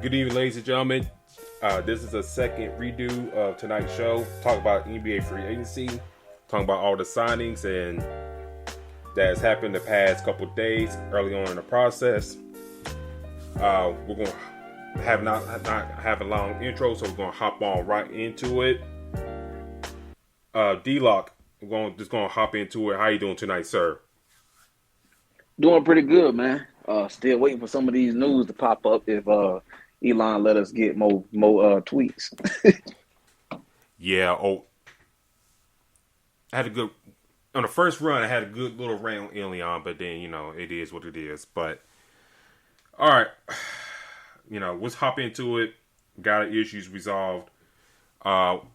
Good evening, ladies and gentlemen. This is a second redo of tonight's show. Talk about NBA free agency. Talking about all the signings and that has happened the past couple of days early on in the process. We're going to have not have a long intro, so we're going to hop on right into it. D-Lock, we're just going to hop into it. How you doing tonight, sir? Doing pretty good, man. Still waiting for some of these news to pop up if Elon let us get more tweets. Yeah. Oh, I had a good on the first run. I had a good little rant on Elon, but then it is what it is. But all right, let's hop into it. Got our issues resolved. Let's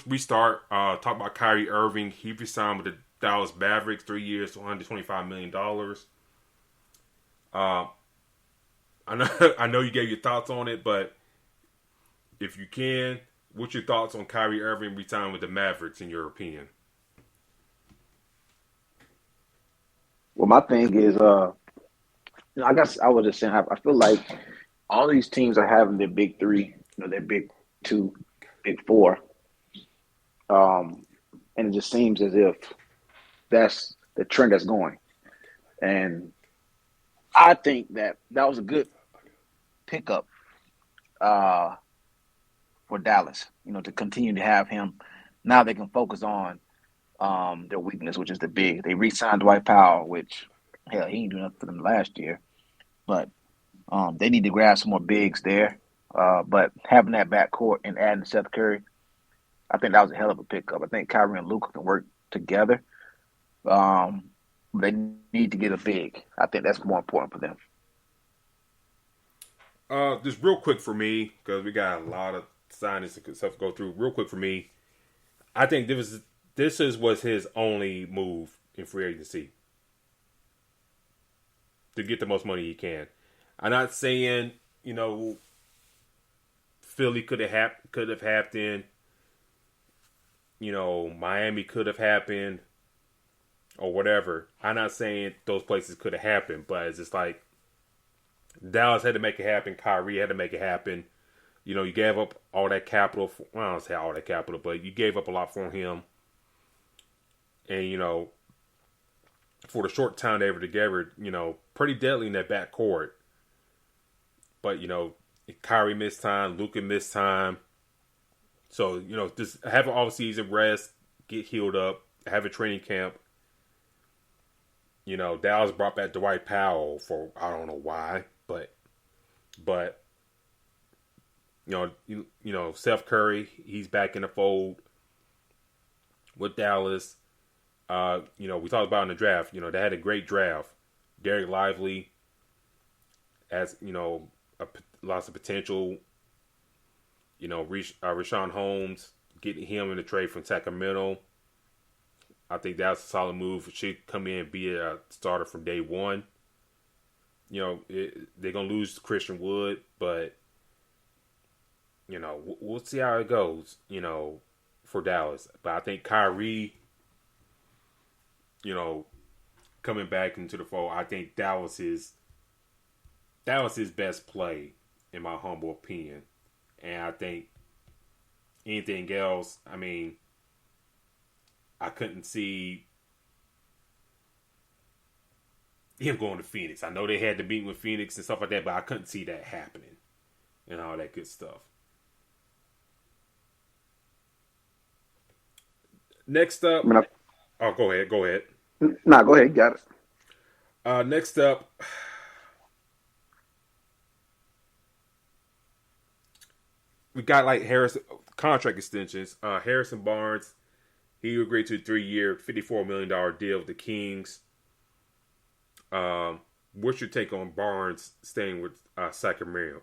restart. Talk about Kyrie Irving. He resigned with the Dallas Mavericks, 3 years, $125 million. I know you gave your thoughts on it, but if you can, what's your thoughts on Kyrie Irving resigning with the Mavericks, in your opinion? Well, my thing is, I guess I was just saying, I feel like all these teams are having their big three, their big two, big four, and it just seems as if that's the trend that's going. And I think that was a good pickup for Dallas, to continue to have him. Now they can focus on their weakness, which is the big. They re-signed Dwight Powell, which, hell, he ain't doing nothing for them last year. But they need to grab some more bigs there. But having that backcourt and adding Seth Curry, I think that was a hell of a pickup. I think Kyrie and Luka can work together. They need to get a big. I think that's more important for them. Just real quick for me, because we got a lot of signings and stuff to go through. Real quick for me, I think this was his only move in free agency to get the most money he can. I'm not saying Philly could have happened. Miami could have happened, or whatever. I'm not saying those places could have happened, but it's just like Dallas had to make it happen. Kyrie had to make it happen. You gave up all that capital. I don't say all that capital, but you gave up a lot for him. And, for the short time they were together, pretty deadly in that backcourt. But, Kyrie missed time. Luka missed time. So, just have an off-season rest, get healed up, have a training camp. Dallas brought back Dwight Powell for I don't know why, but Seth Curry, he's back in the fold with Dallas. We talked about in the draft. They had a great draft. Derek Lively has lots of potential. Rashawn Holmes, getting him in the trade from Sacramento. I think that's a solid move. Should come in and be a starter from day one. They're going to lose Christian Wood, but, we'll see how it goes, for Dallas. But I think Kyrie, coming back into the fold, I think Dallas is best play, in my humble opinion. And I think anything else, I couldn't see him going to Phoenix. I know they had to meet with Phoenix and stuff like that, but I couldn't see that happening and all that good stuff. Next up, go ahead. Nah, go ahead, got it. Next up, we got Harrison contract extensions. Harrison Barnes. He agreed to a 3-year, $54 million deal with the Kings. What's your take on Barnes staying with Sacramento?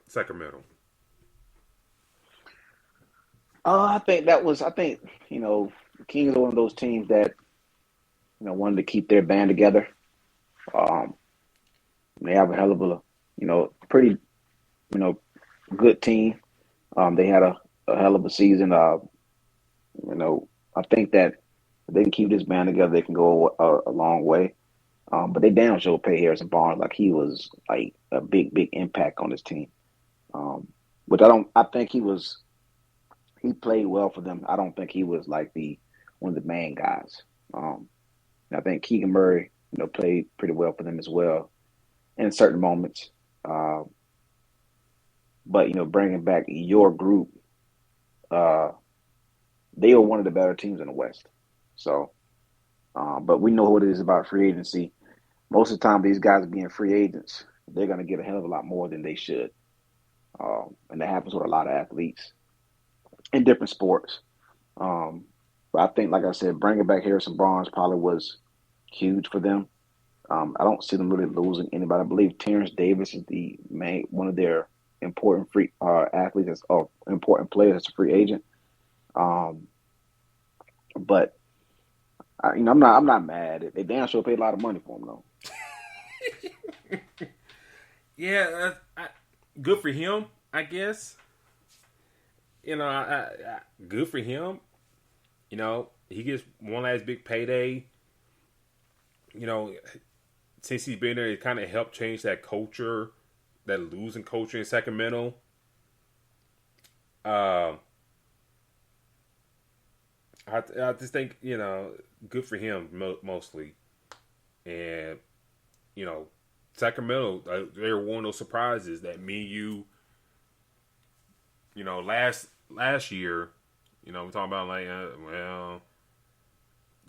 I think the Kings are one of those teams that, wanted to keep their band together. They have a hell of a, pretty, good team. They had a hell of a season. I think that if they can keep this band together, they can go a long way. But they damn sure pay Harrison Barnes like he was like a big impact on this team. Which I don't. I think he played well for them. I don't think he was like the one of the main guys. Um, I think Keegan Murray, played pretty well for them as well in certain moments. Uh, but bringing back your group, uh, they were one of the better teams in the West. So, but we know what it is about free agency. Most of the time, these guys being free agents, they're going to get a hell of a lot more than they should, and that happens with a lot of athletes in different sports. Um, but I think, like I said, bringing back Harrison Barnes probably was huge for them. I don't see them really losing anybody. I believe Terrence Davis is the main one of their important free athletes or important players as a free agent. Um, but I'm not mad. They damn sure paid a lot of money for him though. Yeah, good for him, I guess. Good for him. He gets one last big payday. Since he's been there, it kind of helped change that culture, that losing culture in Sacramento. Uh, I just think good for him mostly, and you know, Sacramento they're one of those surprises that me and you, last year, we're talking about like well.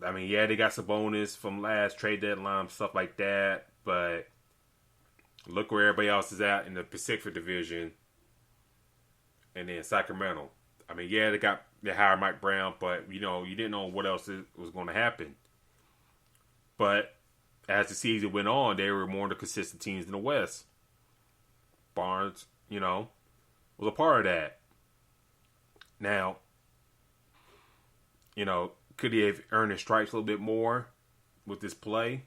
I mean, yeah, they got some bonus from last trade deadline, stuff like that. But look where everybody else is at in the Pacific Division, and then Sacramento. I mean, yeah, they hired Mike Brown, but you didn't know what else was going to happen. But as the season went on, they were one of the consistent teams in the West. Barnes, was a part of that. Now, could he have earned his stripes a little bit more with this play,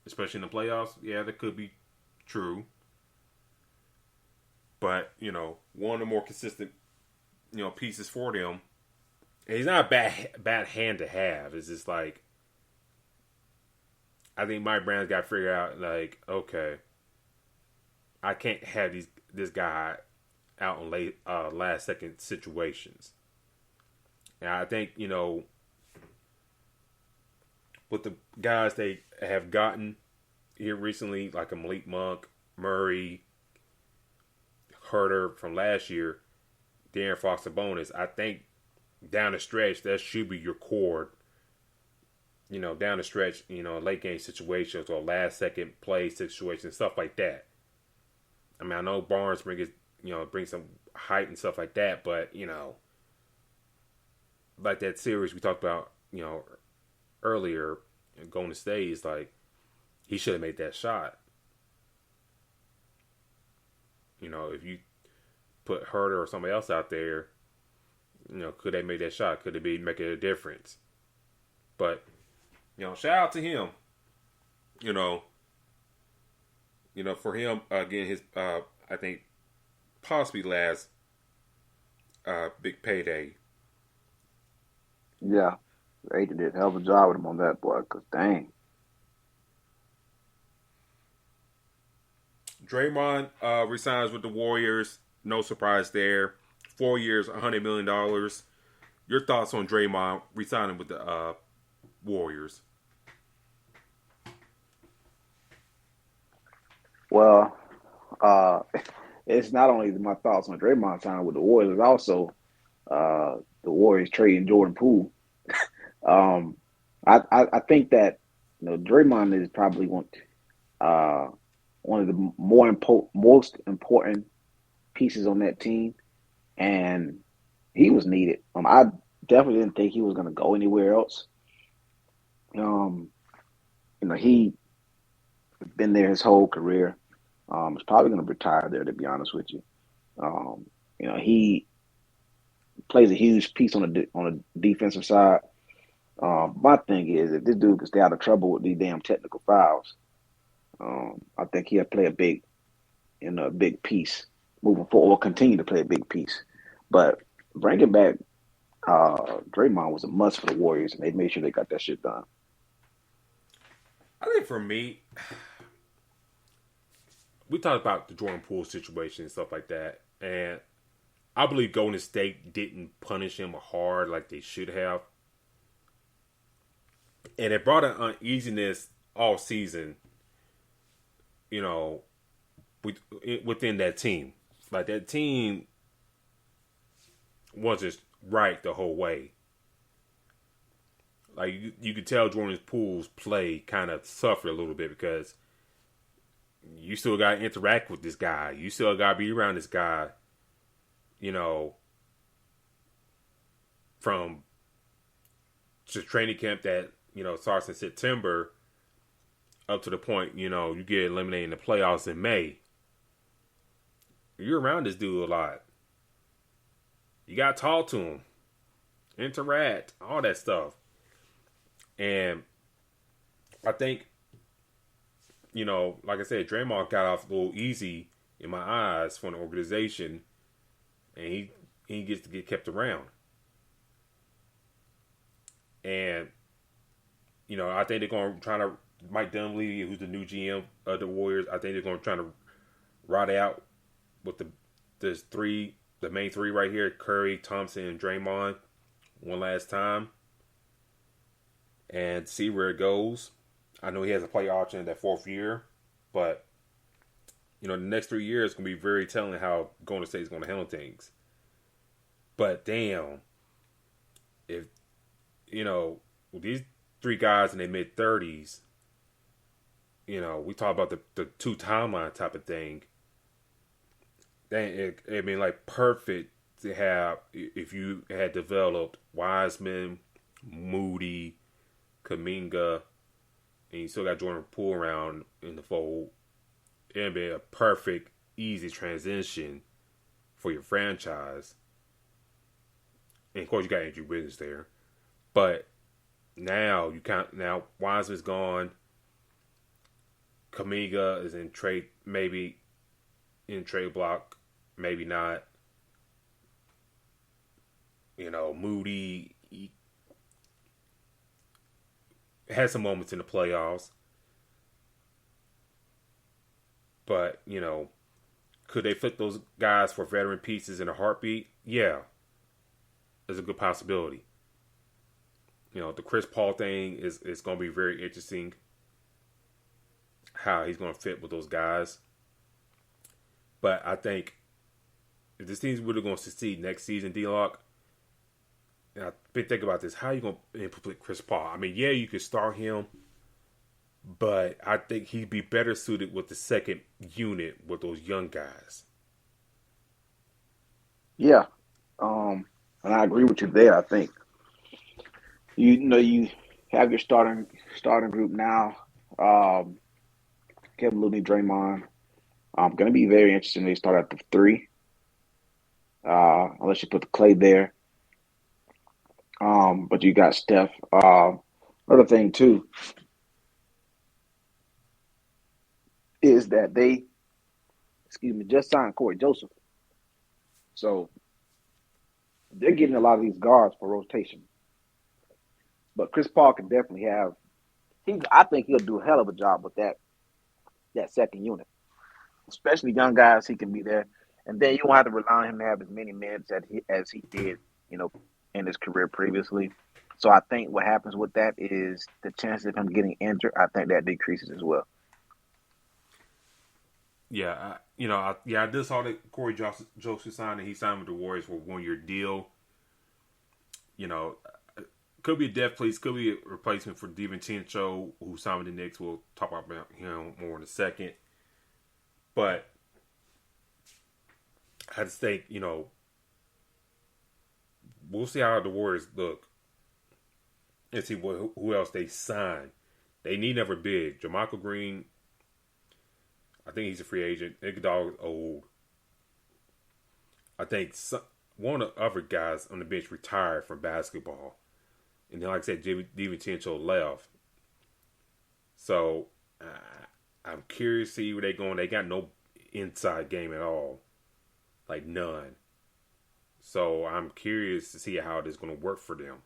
especially in the playoffs? Yeah, that could be true. But, one of the more consistent, pieces for them. And he's not a bad hand to have. It's just like, I think Mike Brown's got to figure out, like, okay, I can't have this guy out in late last second situations. And I think, with the guys they have gotten here recently, like a Malik Monk, Murray, Herter from last year, Darren Fox a bonus, I think down the stretch, that should be your core. Down the stretch, late game situations or last second play situations, stuff like that. I mean, I know Barnes brings some height and stuff like that, but, like that series we talked about, earlier, going to State is like he should have made that shot. If you put Herter or somebody else out there, could they make that shot? Could it be making a difference? But shout out to him. For him again, his I think possibly last big payday. Yeah, the agent did a hell of a job with him on that, boy. Cause dang, Draymond resigns with the Warriors. No surprise there. 4 years, $100 million. Your thoughts on Draymond resigning with the Warriors? well, it's not only my thoughts on Draymond signing with the Warriors, it's also the Warriors trading Jordan Poole. Um, I think that Draymond is probably one of the most important pieces on that team, and he was needed. I definitely didn't think he was going to go anywhere else. He been there his whole career. He's probably going to retire there, to be honest with you. He plays a huge piece on the defensive side. My thing is, if this dude can stay out of trouble with these damn technical fouls, I think he'll play a big piece moving forward, or continue to play a big piece. But bringing back Draymond was a must for the Warriors, and they made sure they got that shit done. I think for me, we talked about the Jordan Poole situation and stuff like that, and I believe Golden State didn't punish him hard like they should have, and it brought an uneasiness all season. You know, within that team, like that team wasn't right the whole way. Like you could tell Jordan Poole's play kind of suffered a little bit because you still got to interact with this guy. You still got to be around this guy. You know, from just training camp that starts in September up to the point you get eliminated in the playoffs in May. You're around this dude a lot. You got to talk to him, interact, all that stuff. And I think, like I said, Draymond got off a little easy in my eyes from the organization, and he gets to get kept around. And, I think they're going to try to, Mike Dunleavy, who's the new GM of the Warriors, I think they're going to try to ride out with the main three right here, Curry, Thompson, and Draymond, one last time. And see where it goes. I know he has a play option in that fourth year, but the next 3 years is going to be very telling how Golden State is going to handle things. But damn, if with these three guys in their mid-30s, we talk about the two timeline type of thing. Then it'd be like perfect to have if you had developed Wiseman, Moody, Kuminga, and you still got Jordan Poole around in the fold. It'd be a perfect, easy transition for your franchise. And of course, you got Andrew Wiggins there, but now Wiseman's gone. Kuminga is in trade, maybe in trade block, maybe not. Moody had some moments in the playoffs. But, could they flip those guys for veteran pieces in a heartbeat? Yeah. There's a good possibility. The Chris Paul thing is going to be very interesting. How he's going to fit with those guys. But I think if this team's really going to succeed next season, D-Lock, and I've been thinking about this, how are you going to implement Chris Paul? I mean, yeah, you could start him, but I think he'd be better suited with the second unit with those young guys. Yeah. And I agree with you there. I think you have your starting group now. Kevin Looney, Draymond. Going to be very interesting. They start at the 3, unless you put the Clay there. But you got Steph. Another thing too is that they, just signed Corey Joseph. So they're getting a lot of these guards for rotation. But Chris Paul can definitely I think he'll do a hell of a job with that second unit. Especially young guys, he can be there. And then you won't have to rely on him to have as many minutes as he did, in his career previously. So I think what happens with that is the chance of him getting injured, I think that decreases as well. Yeah, I just saw that Corey Joseph signed, and he signed with the Warriors for a 1-year deal. Could be a depth piece, could be a replacement for DiVincenzo, who signed with the Knicks. We'll talk about him more in a second. But I just think, we'll see how the Warriors look and see who else they sign. They need never big. JaMychal Green, I think he's a free agent. Iguodala is old. I think one of the other guys on the bench retired from basketball. And then, like I said, DiVincenzo left. So, I'm curious to see where they're going. They got no inside game at all. Like, none. So, I'm curious to see how this is going to work for them.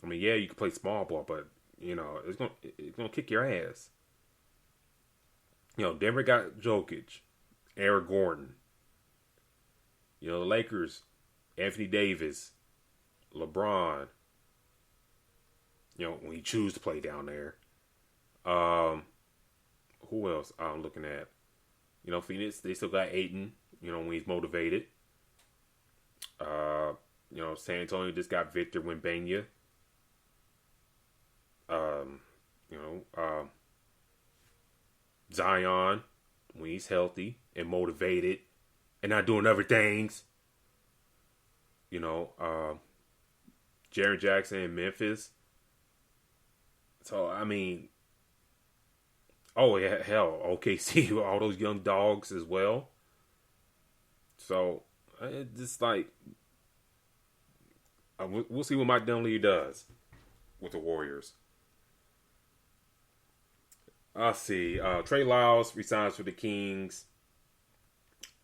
I mean, yeah, you can play small ball, but, it's going to kick your ass. Denver got Jokic, Eric Gordon. The Lakers, Anthony Davis, LeBron. When he choose to play down there. Who else I'm looking at? Phoenix, they still got Ayton, when he's motivated. San Antonio just got Victor Wembanyama. Zion, when he's healthy and motivated and not doing other things. Jaren Jackson in Memphis. So, I mean, oh, yeah, hell, OKC with all those young dogs as well. So, it's just like, we'll see what Mike Dunleavy does with the Warriors. Let's see. Trey Lyles resigns for the Kings.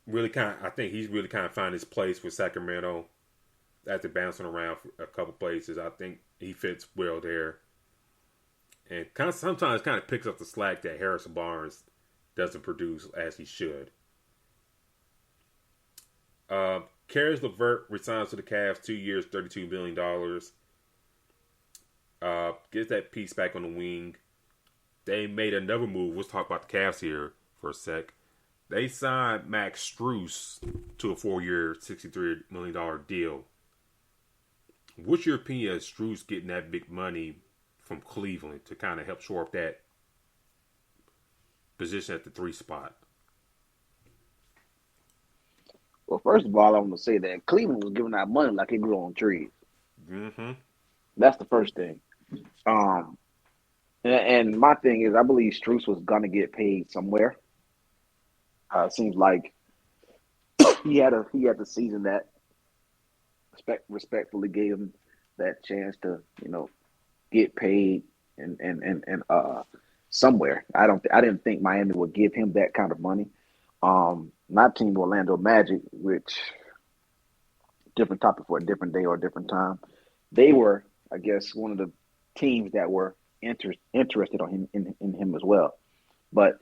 I think he's really kind of found his place with Sacramento after bouncing around for a couple places. I think he fits well there. And sometimes kind of picks up the slack that Harrison Barnes doesn't produce as he should. Caris LeVert resigns to the Cavs, 2 years, $32 million. Gets that piece back on the wing. They made another move. Let's talk about the Cavs here for a sec. They signed Max Strus to a 4-year, $63 million deal. What's your opinion of Strus getting that big money from Cleveland to kind of help shore up that position at the 3 spot? Well, first of all, I want to say that Cleveland was giving out money like it grew on trees. Mm-hmm. That's the first thing. And my thing is, I believe Strus was gonna get paid somewhere. It seems like he had the season that respectfully gave him that chance to get paid and somewhere. I didn't think Miami would give him that kind of money. My team, Orlando Magic, which different topic for a different day or a different time. They were, I guess, one of the teams that were interested on him in him as well. But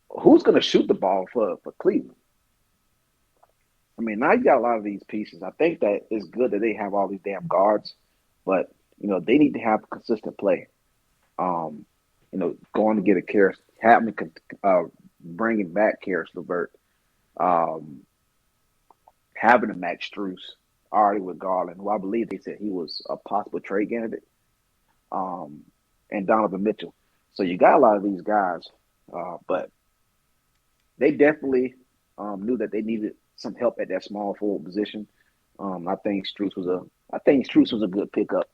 who's going to shoot the ball for Cleveland? I mean, now you got a lot of these pieces. I think that it's good that they have all these damn guards, but they need to have consistent play. Going to get a Caris, bringing back Caris LeVert, having a Max Strus already with Garland, who I believe they said he was a possible trade candidate, and Donovan Mitchell. So you got a lot of these guys, but they definitely knew that they needed some help at that small forward position. I think Strus was a good pickup.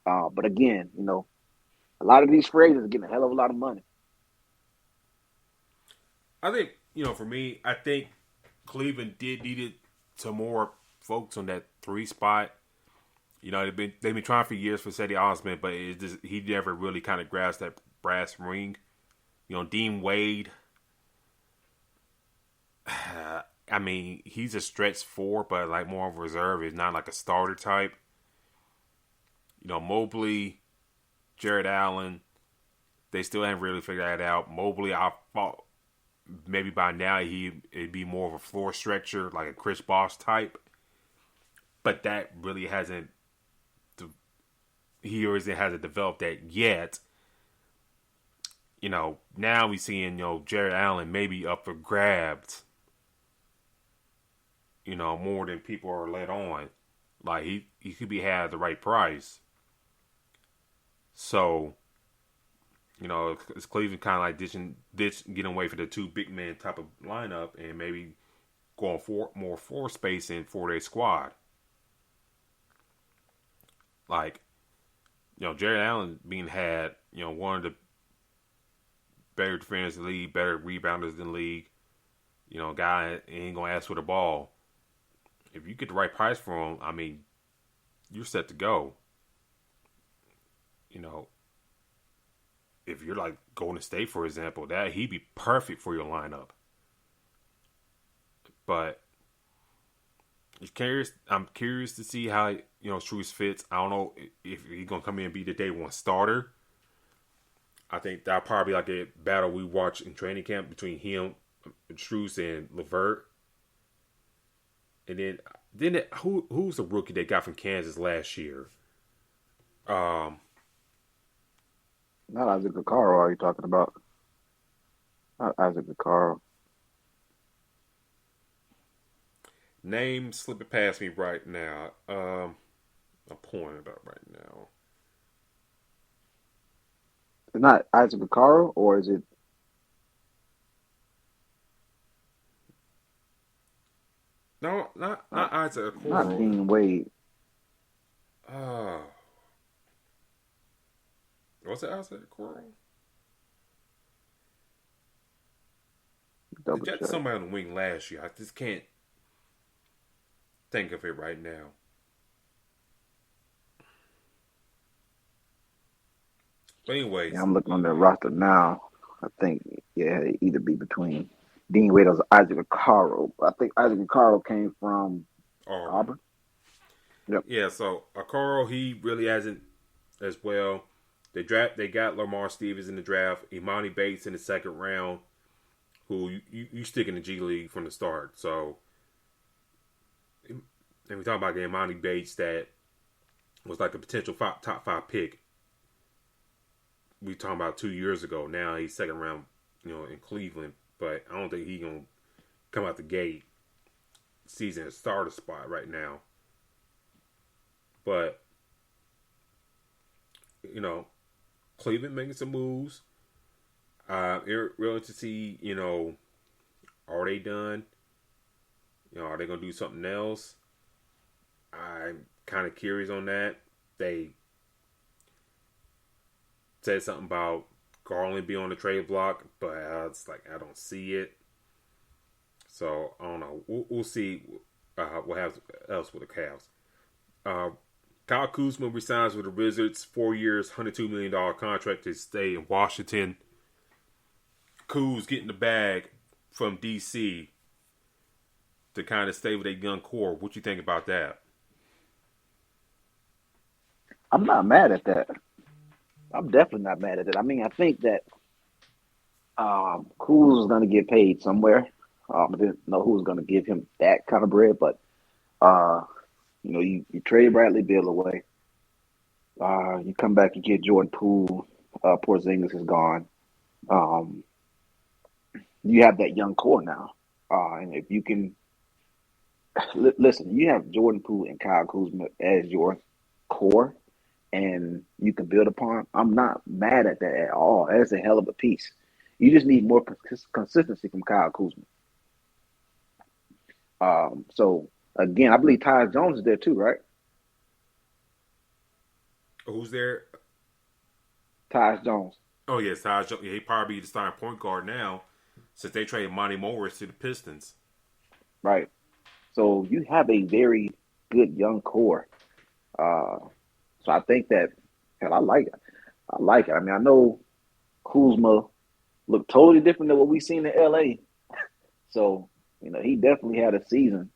But again, a lot of these free agents are getting a hell of a lot of money. I think, for me, I think Cleveland did needed some more folks on that 3 spot. They've been trying for years for Cedi Osman, but he never really kind of grasped that brass ring. Dean Wade, I mean, he's a stretch 4, but like more of a reserve. He's not like a starter type. Mobley, Jared Allen, they still haven't really figured that out. Mobley, I thought maybe by now it'd be more of a floor stretcher, like a Chris Bosh type. But that really hasn't developed that yet. Now we seeing, Jared Allen maybe up for grabs, more than people are let on. Like, he could be had at the right price. So, it's Cleveland kind of like getting away for the 2 big man type of lineup and maybe going for more floor spacing for their squad. Like, Jared Allen being had, one of the better defenders in the league, better rebounders in the league. Guy ain't going to ask for the ball. If you get the right price for him, I mean, you're set to go. If you're like Golden State, for example, that he'd be perfect for your lineup. But I'm curious to see how Strus fits. I don't know if he's gonna come in and be the day 1 starter. I think that'll probably be like a battle we watch in training camp between him, Strus, and Levert. And then who's the rookie they got from Kansas last year? Not Isaac Okaro, are you talking about? Not Isaac Okaro. Name slipping past me right now. I'm pulling it up right now. It's not Isaac Okaro, or is it? No, not Isaac Not Okoro. Dean Wade. Was it Isaac Okoro? The Double Jets check. somebody on the wing last year. I just can't think of it right now. But anyways, Yeah, I'm looking on their roster now. I think it'd either be between Dean Wade or Isaac Okaro. I think Isaac Okaro came from Auburn. Yep. Yeah, so Okoro, he really hasn't as well. They got Lamar Stevens in the draft, Imani Bates in the second round, who you stick in the G League from the start. So, and we talk about the Imani Bates that was like a potential top 5 pick. We talking about 2 years ago. Now he's second round, in Cleveland, but I don't think he's gonna come out the gate season starter spot right now. But Cleveland making some moves. Really to see, are they done? Are they gonna do something else? I'm kind of curious on that. They said something about Garland being on the trade block, but it's like I don't see it. So I don't know. We'll see what happens else with the Cavs. Kyle Kuzma resigns with the Wizards, 4 years, $102 million contract to stay in Washington. Kuz getting the bag from DC to kind of stay with a young core. What you think about that? I'm not mad at that. I'm definitely not mad at it. I mean, I think that Kuz is going to get paid somewhere. I didn't know who was going to give him that kind of bread, but you trade Bradley Beal away. You come back and get Jordan Poole. Porzingis is gone. You have that young core now, and if you can listen, you have Jordan Poole and Kyle Kuzma as your core, and you can build upon. I'm not mad at that at all. That's a hell of a piece. You just need more consistency from Kyle Kuzma. So again, I believe Tyus Jones is there too, right? Who's there? Tyus Jones. Oh yes, Tyus Jones. Yeah, he probably be the starting point guard now, since they traded Monty Morris to the Pistons. Right. So you have a very good young core. So I think that, hell, I like it. I like it. I mean, I know Kuzma looked totally different than what we seen in LA. So, he definitely had a season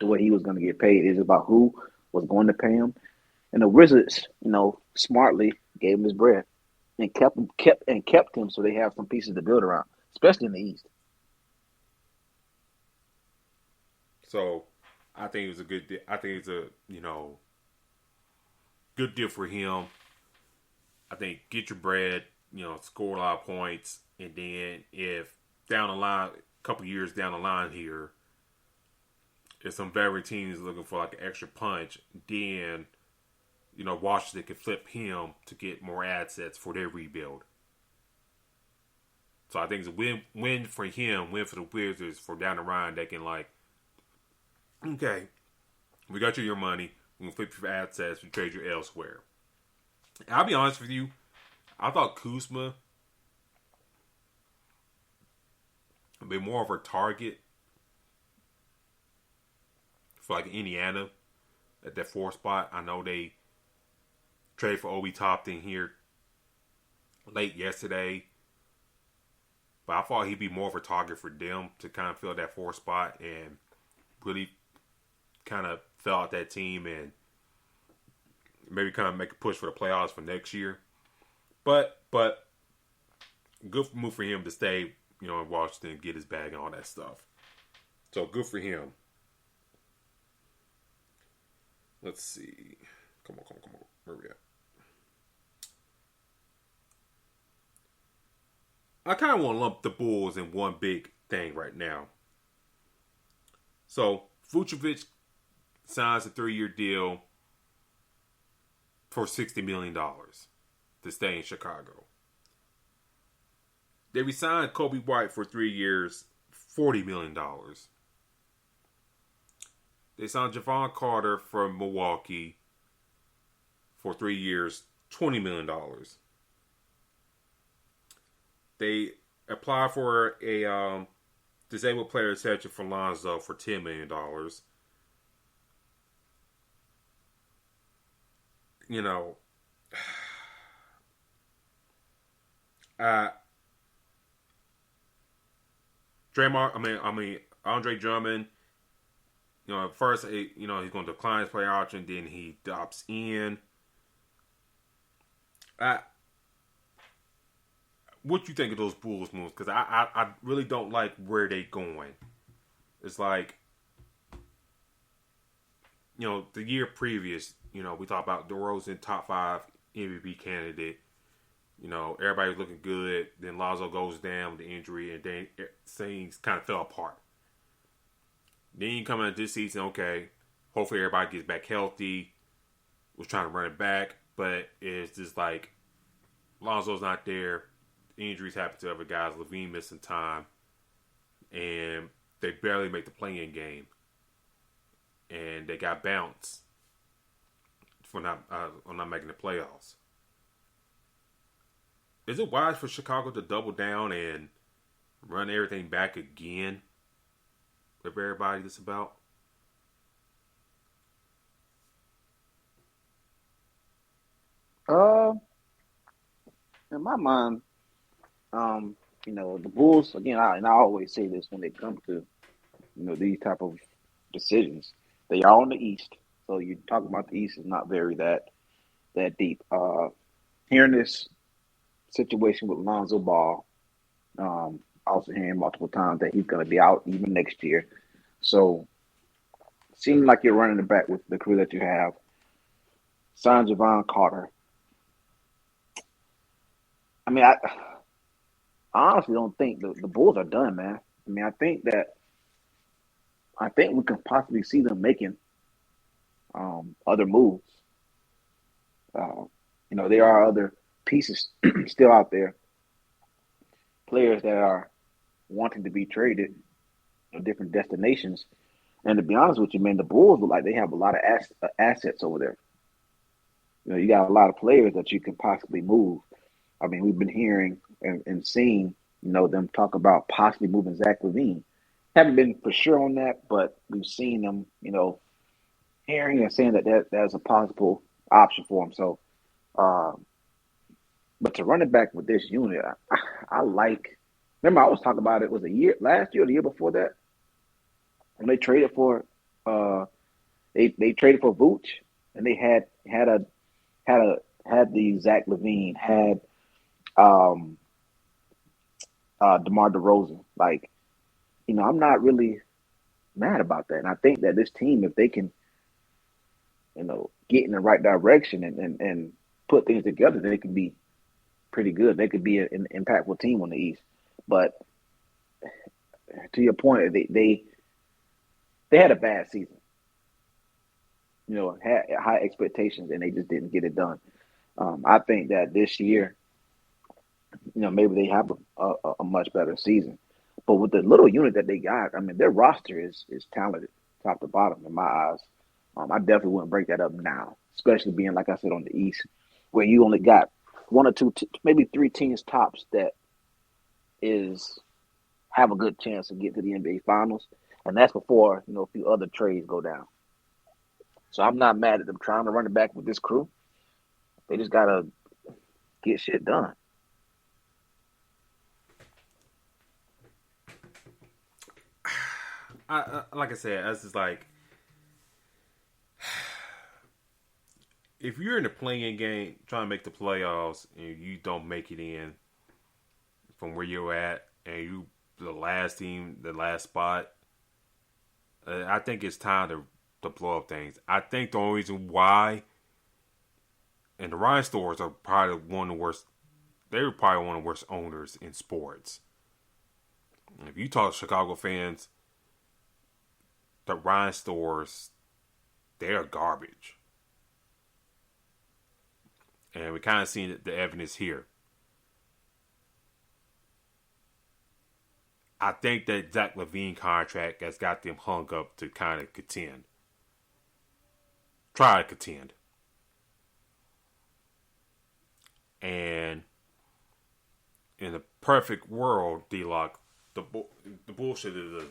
to where he was going to get paid. It's about who was going to pay him. And the Wizards, smartly gave him his bread and kept him so they have some pieces to build around, especially in the East. So, I think it was a good. I think it's a good deal for him. I think get your bread, score a lot of points, and then if down the line, a couple years down the line here, if some veteran teams looking for like an extra punch, then Washington can flip him to get more assets for their rebuild. So I think it's a win for him, win for the Wizards for down the line. They can okay, we got you your money. We can flip your assets. We trade you elsewhere. And I'll be honest with you. I thought Kuzma would be more of a target for Indiana at that 4 spot. I know they traded for Obi Toppin here late yesterday. But I thought he'd be more of a target for them to kind of fill that 4 spot and really kind of fill out that team and maybe kind of make a push for the playoffs for next year. But But good move for him to stay, in Washington, get his bag and all that stuff. So good for him. Let's see. Come on. Where we at? I kind of want to lump the Bulls in one big thing right now. So Vucevic signs a 3-year deal for $60 million to stay in Chicago. They re-signed Kobe White for 3 years, $40 million. They signed Javon Carter from Milwaukee for 3 years, $20 million. They applied for a disabled player exception for Lonzo for $10 million. Andre Drummond. First, he's going to decline his player option, then he opts in. What you think of those Bulls moves? Because I really don't like where they going. It's like, the year previous, we talked about DeRozan, top 5 MVP candidate. Everybody was looking good. Then Lonzo goes down with the injury, and then things kind of fell apart. Then you come into this season, okay, hopefully everybody gets back healthy. Was trying to run it back, but it's just like Lonzo's not there. Injuries happen to other guys. Levine missing time, and they barely make the play-in game, and they got bounced for not making the playoffs. Is it wise for Chicago to double down and run everything back again with everybody that's about? In my mind, the Bulls, again, I always say this when it comes to, these type of decisions. They are on the East, so you talk about the East is not very that deep. Hearing this situation with Lonzo Ball, also hearing multiple times that he's going to be out even next year. So, seems like you're running it back with the crew that you have. Sign Javon Carter. I mean, I honestly don't think the Bulls are done, man. I mean, I think we can possibly see them making other moves. There are other pieces still out there, players that are wanting to be traded to different destinations. And to be honest with you, man, the Bulls look like they have a lot of assets over there. You got a lot of players that you can possibly move. I mean, we've been hearing and seeing, them talk about possibly moving Zach LaVine. Haven't been for sure on that, but we've seen them, hearing and saying that that's a possible option for him. So, but to run it back with this unit, I like. Remember, I was talking about it. Was last year or the year before that when they traded for they traded for Vooch, and they had the Zach LaVine, had DeMar DeRozan. Like, I'm not really mad about that, and I think that this team, if they can, get in the right direction and put things together, they can be pretty good. They could be an impactful team on the East. But to your point, they had a bad season. Had high expectations, and they just didn't get it done. I think that this year, maybe they have a much better season. But with the little unit that they got, I mean, their roster is talented, top to bottom, in my eyes. I definitely wouldn't break that up now, especially being, like I said, on the East, where you only got one or two, maybe 3 teams tops that have a good chance to get to the NBA Finals, and that's before a few other trades go down. So I'm not mad at them trying to run it back with this crew. They just gotta get shit done. Like I said, that's just like, if you're in the playing game trying to make the playoffs and you don't make it in from where you're at and you the last team, the last spot, I think it's time to blow up things. I think the only reason why, and the Ryan stores are probably one of the worst. They were probably one of the worst owners in sports. If you talk to Chicago fans, the Ryan stores, they're garbage. And we kind of seen the evidence here. I think that Zach LaVine contract has got them hung up to kind of contend. Try to contend. And in the perfect world, D-Lock, the bullshit is to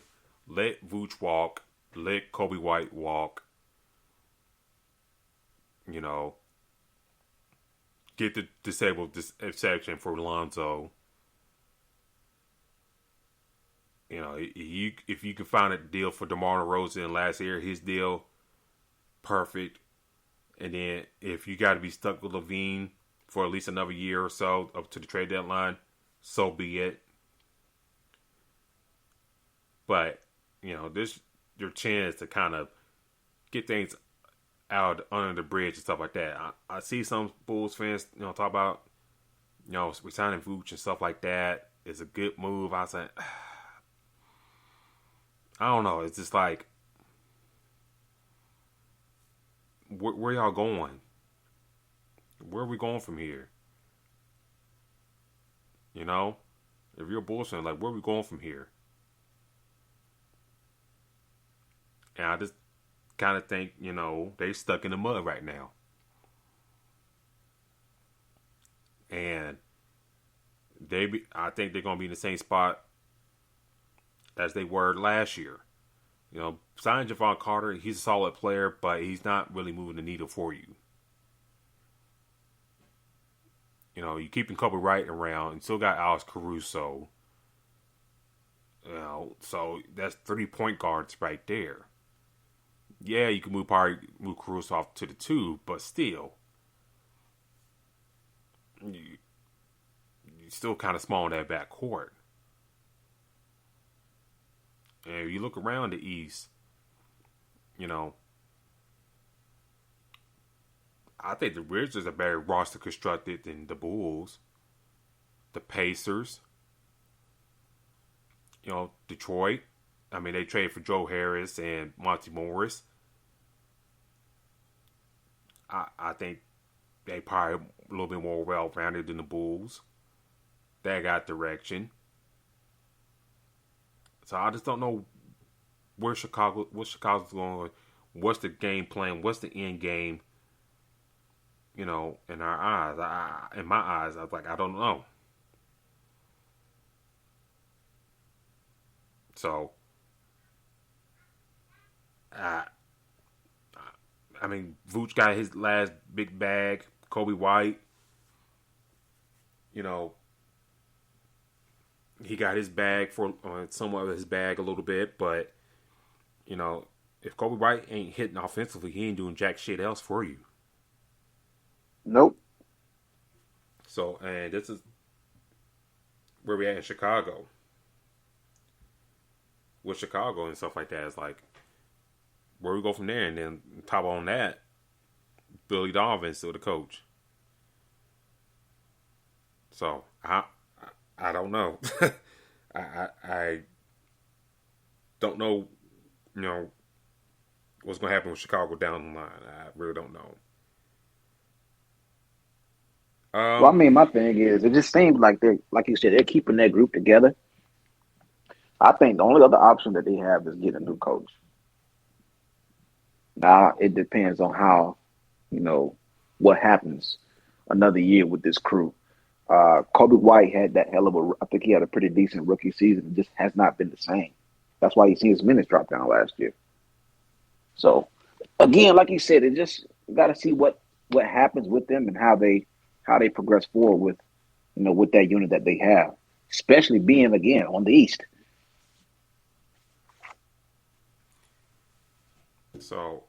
let Vooch walk, let Kobe White walk, you know, get the disabled exception for Lonzo. You know, if you can find a deal for DeMar DeRozan last year, his deal, perfect. And then if you got to be stuck with LaVine for at least another year or so up to the trade deadline, so be it. But, you know, this your chance to kind of get things out under the bridge and stuff like that. I see some Bulls fans, you know, talk about, you know, resigning Vooch and stuff like that is a good move. I said, I don't know. It's just like, where y'all going? Where are we going from here? You know, if you're a Bulls fan, like, where are we going from here? And I just kind of think, you know, they stuck in the mud right now. And I think they're going to be in the same spot as they were last year. You know, signing Javon Carter, he's a solid player, but he's not really moving the needle for you. You know, you keeping Kobe Wright around, and still got Alex Caruso. You know, so that's 3 point guards right there. Yeah, you can move Caruso off to the 2, but still, you still kind of small in that back court. And if you look around the East, you know, I think the Wizards are better roster constructed than the Bulls, the Pacers, you know, Detroit. I mean, they traded for Joe Harris and Monty Morris. I think they probably a little bit more well-rounded than the Bulls. They got direction. So I just don't know what Chicago's going. What's the game plan? What's the end game? You know, in our eyes, in my eyes, I was like, I don't know. So, I mean, Vooch got his last big bag. Kobe White, you know, he got his bag for somewhat of his bag a little bit, but you know, if Kobe White ain't hitting offensively, he ain't doing jack shit else for you. Nope. So, and this is where we at in Chicago. With Chicago and stuff like that, it's like where we go from there, and then top on that, Billy Donovan's still the coach. So I don't know. I don't know, you know, what's going to happen with Chicago down the line. I really don't know. Well, I mean, my thing is, it just seems like they're, like you said, they're keeping that group together. I think the only other option that they have is getting a new coach. Now, it depends on how, you know, what happens another year with this crew. Kobe White had that hell of I think he had a pretty decent rookie season. It just has not been the same. That's why you see his minutes drop down last year. So, again, like you said, it just got to see what happens with them and how they progress forward with, you know, with that unit that they have, especially being, again, on the East. So,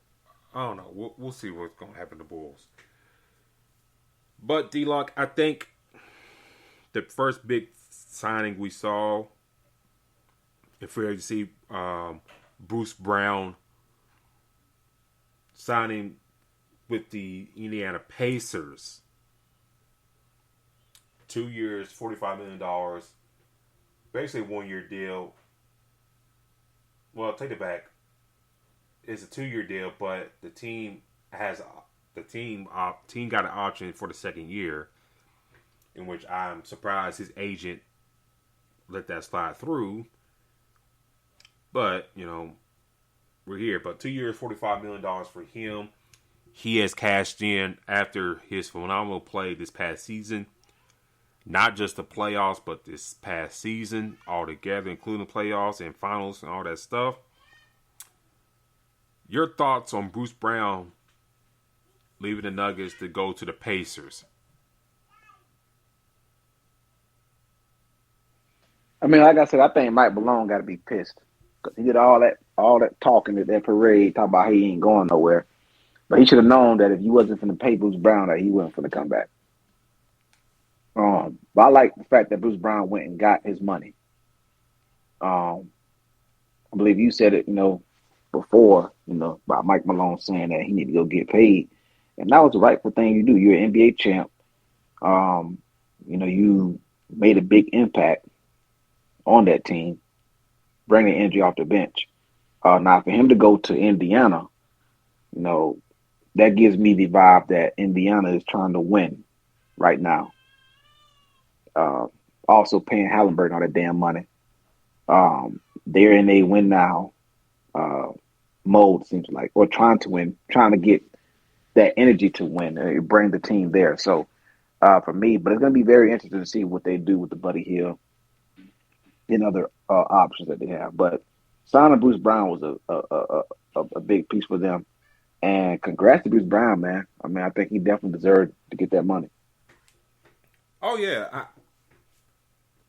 I don't know. We'll see what's going to happen to the Bulls. But D-Lock, I think the first big signing we saw in free agency, Bruce Brown signing with the Indiana Pacers. 2 years, $45 million. Basically a 1 year deal. Well, take it back. It's a 2 year deal, but the team got an option for the second year, in which I'm surprised his agent let that slide through. But, we're here. But 2 years, $45 million for him. He has cashed in after his phenomenal play this past season. Not just the playoffs, but this past season altogether, including the playoffs and finals and all that stuff. Your thoughts on Bruce Brown leaving the Nuggets to go to the Pacers? I mean, like I said, I think Mike Malone got to be pissed because he did all that talking at that parade, talking about he ain't going nowhere. But he should have known that if he wasn't going to pay Bruce Brown, that he wasn't going to come back. But I like the fact that Bruce Brown went and got his money. I believe you said it, before, about Mike Malone saying that he need to go get paid. And that was the rightful thing you do. You're an NBA champ. You made a big impact on that team, bringing injury off the bench. Now, for him to go to Indiana, that gives me the vibe that Indiana is trying to win right now. Also paying Halliburton all that damn money. They're in a win now mode, seems like, or trying to win, trying to get that energy to win and bring the team there. So for me, but it's going to be very interesting to see what they do with the Buddy Hield and other options that they have. But signing Bruce Brown was a big piece for them. And congrats to Bruce Brown, man. I mean, I think he definitely deserved to get that money. Oh yeah,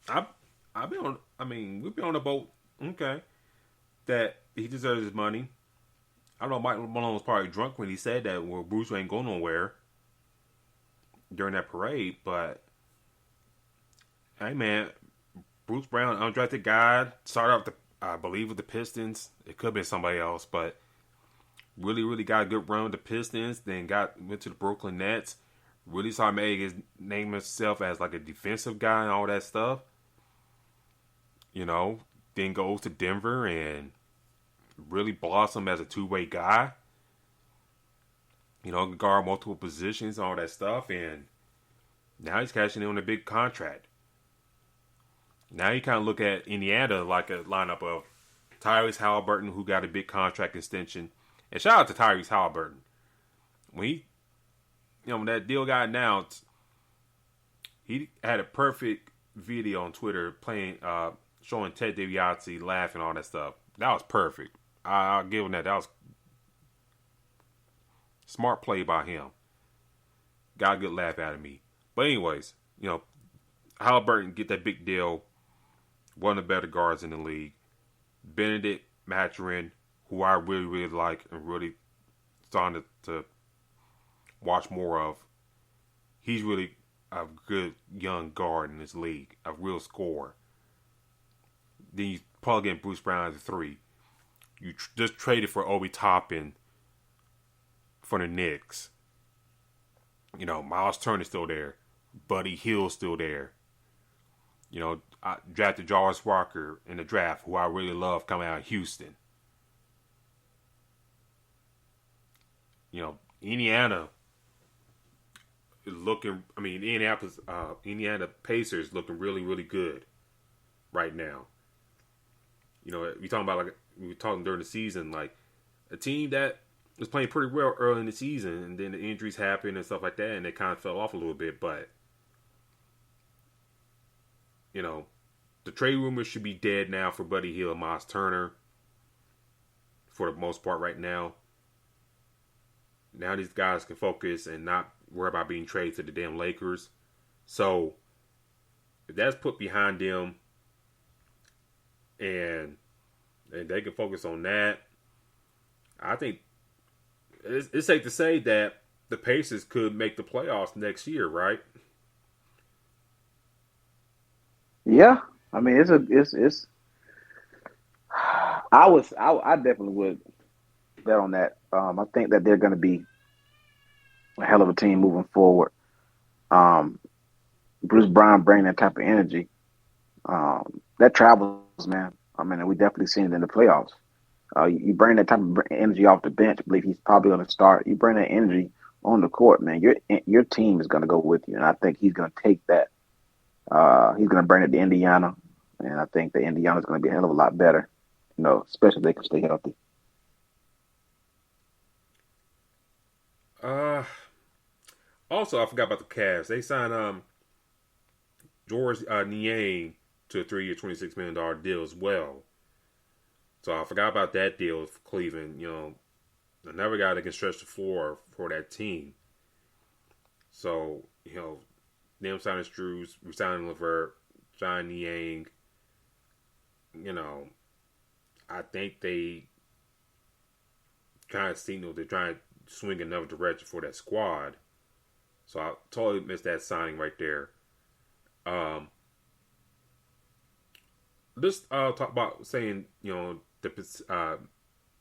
I've been on. I mean, we've been on the boat. Okay, that he deserves his money. I don't know. Mike Malone was probably drunk when he said that. Well, Bruce ain't going nowhere during that parade. But hey, man, Bruce Brown, undrafted guy, started off I believe with the Pistons. It could have been somebody else, but really, really got a good run with the Pistons. Then went to the Brooklyn Nets. Really started making his name himself as like a defensive guy and all that stuff. Then goes to Denver and really blossomed as a two-way guy. Guard multiple positions, all that stuff. And now he's cashing in on a big contract. Now you kind of look at Indiana like a lineup of Tyrese Halliburton, who got a big contract extension. And shout out to Tyrese Halliburton. When that deal got announced, he had a perfect video on Twitter playing, showing Ted DiBiase laughing, all that stuff. That was perfect. I'll give him that. That was smart play by him. Got a good laugh out of me. But anyways, Halliburton get that big deal. One of the better guards in the league. Benedict Mathurin, who I really, really like and really starting to watch more of. He's really a good young guard in this league, a real scorer. Then you plug in Bruce Brown as a 3. You just traded for Obi Toppin for the Knicks. Miles Turner's still there. Buddy Hield's still there. I drafted Jarvis Walker in the draft, who I really love coming out of Houston. Indiana is looking. I mean, Indiana Pacers looking really, really good right now. We talking about we were talking during the season, like a team that was playing pretty well early in the season, and then the injuries happened and stuff like that, and they kind of fell off a little bit. But the trade rumors should be dead now for Buddy Hield and Miles Turner for the most part right now. Now these guys can focus and not worry about being traded to the damn Lakers. So if that's put behind them and they can focus on that, I think it's safe to say that the Pacers could make the playoffs next year, right? Yeah, I mean it's. I definitely would bet on that. I think that they're going to be a hell of a team moving forward. Um, Bruce Brown bringing that type of energy. That travels, man. I mean, we definitely seen it in the playoffs. You bring that type of energy off the bench. I believe he's probably going to start. You bring that energy on the court, man. Your team is going to go with you, and I think he's going to take that. He's going to bring it to Indiana, and I think that Indiana's going to be a hell of a lot better. Especially if they can stay healthy. Uh, Also, I forgot about the Cavs. They signed George Niang to a 3-year, $26 million deal as well. So I forgot about that deal with Cleveland. Another guy that can stretch the floor for that team. So, them signing Struz, resigning Levert, John Niang. I think they kind of signal they're trying to swing another direction for that squad. So I totally missed that signing right there. Let's talk about saying, the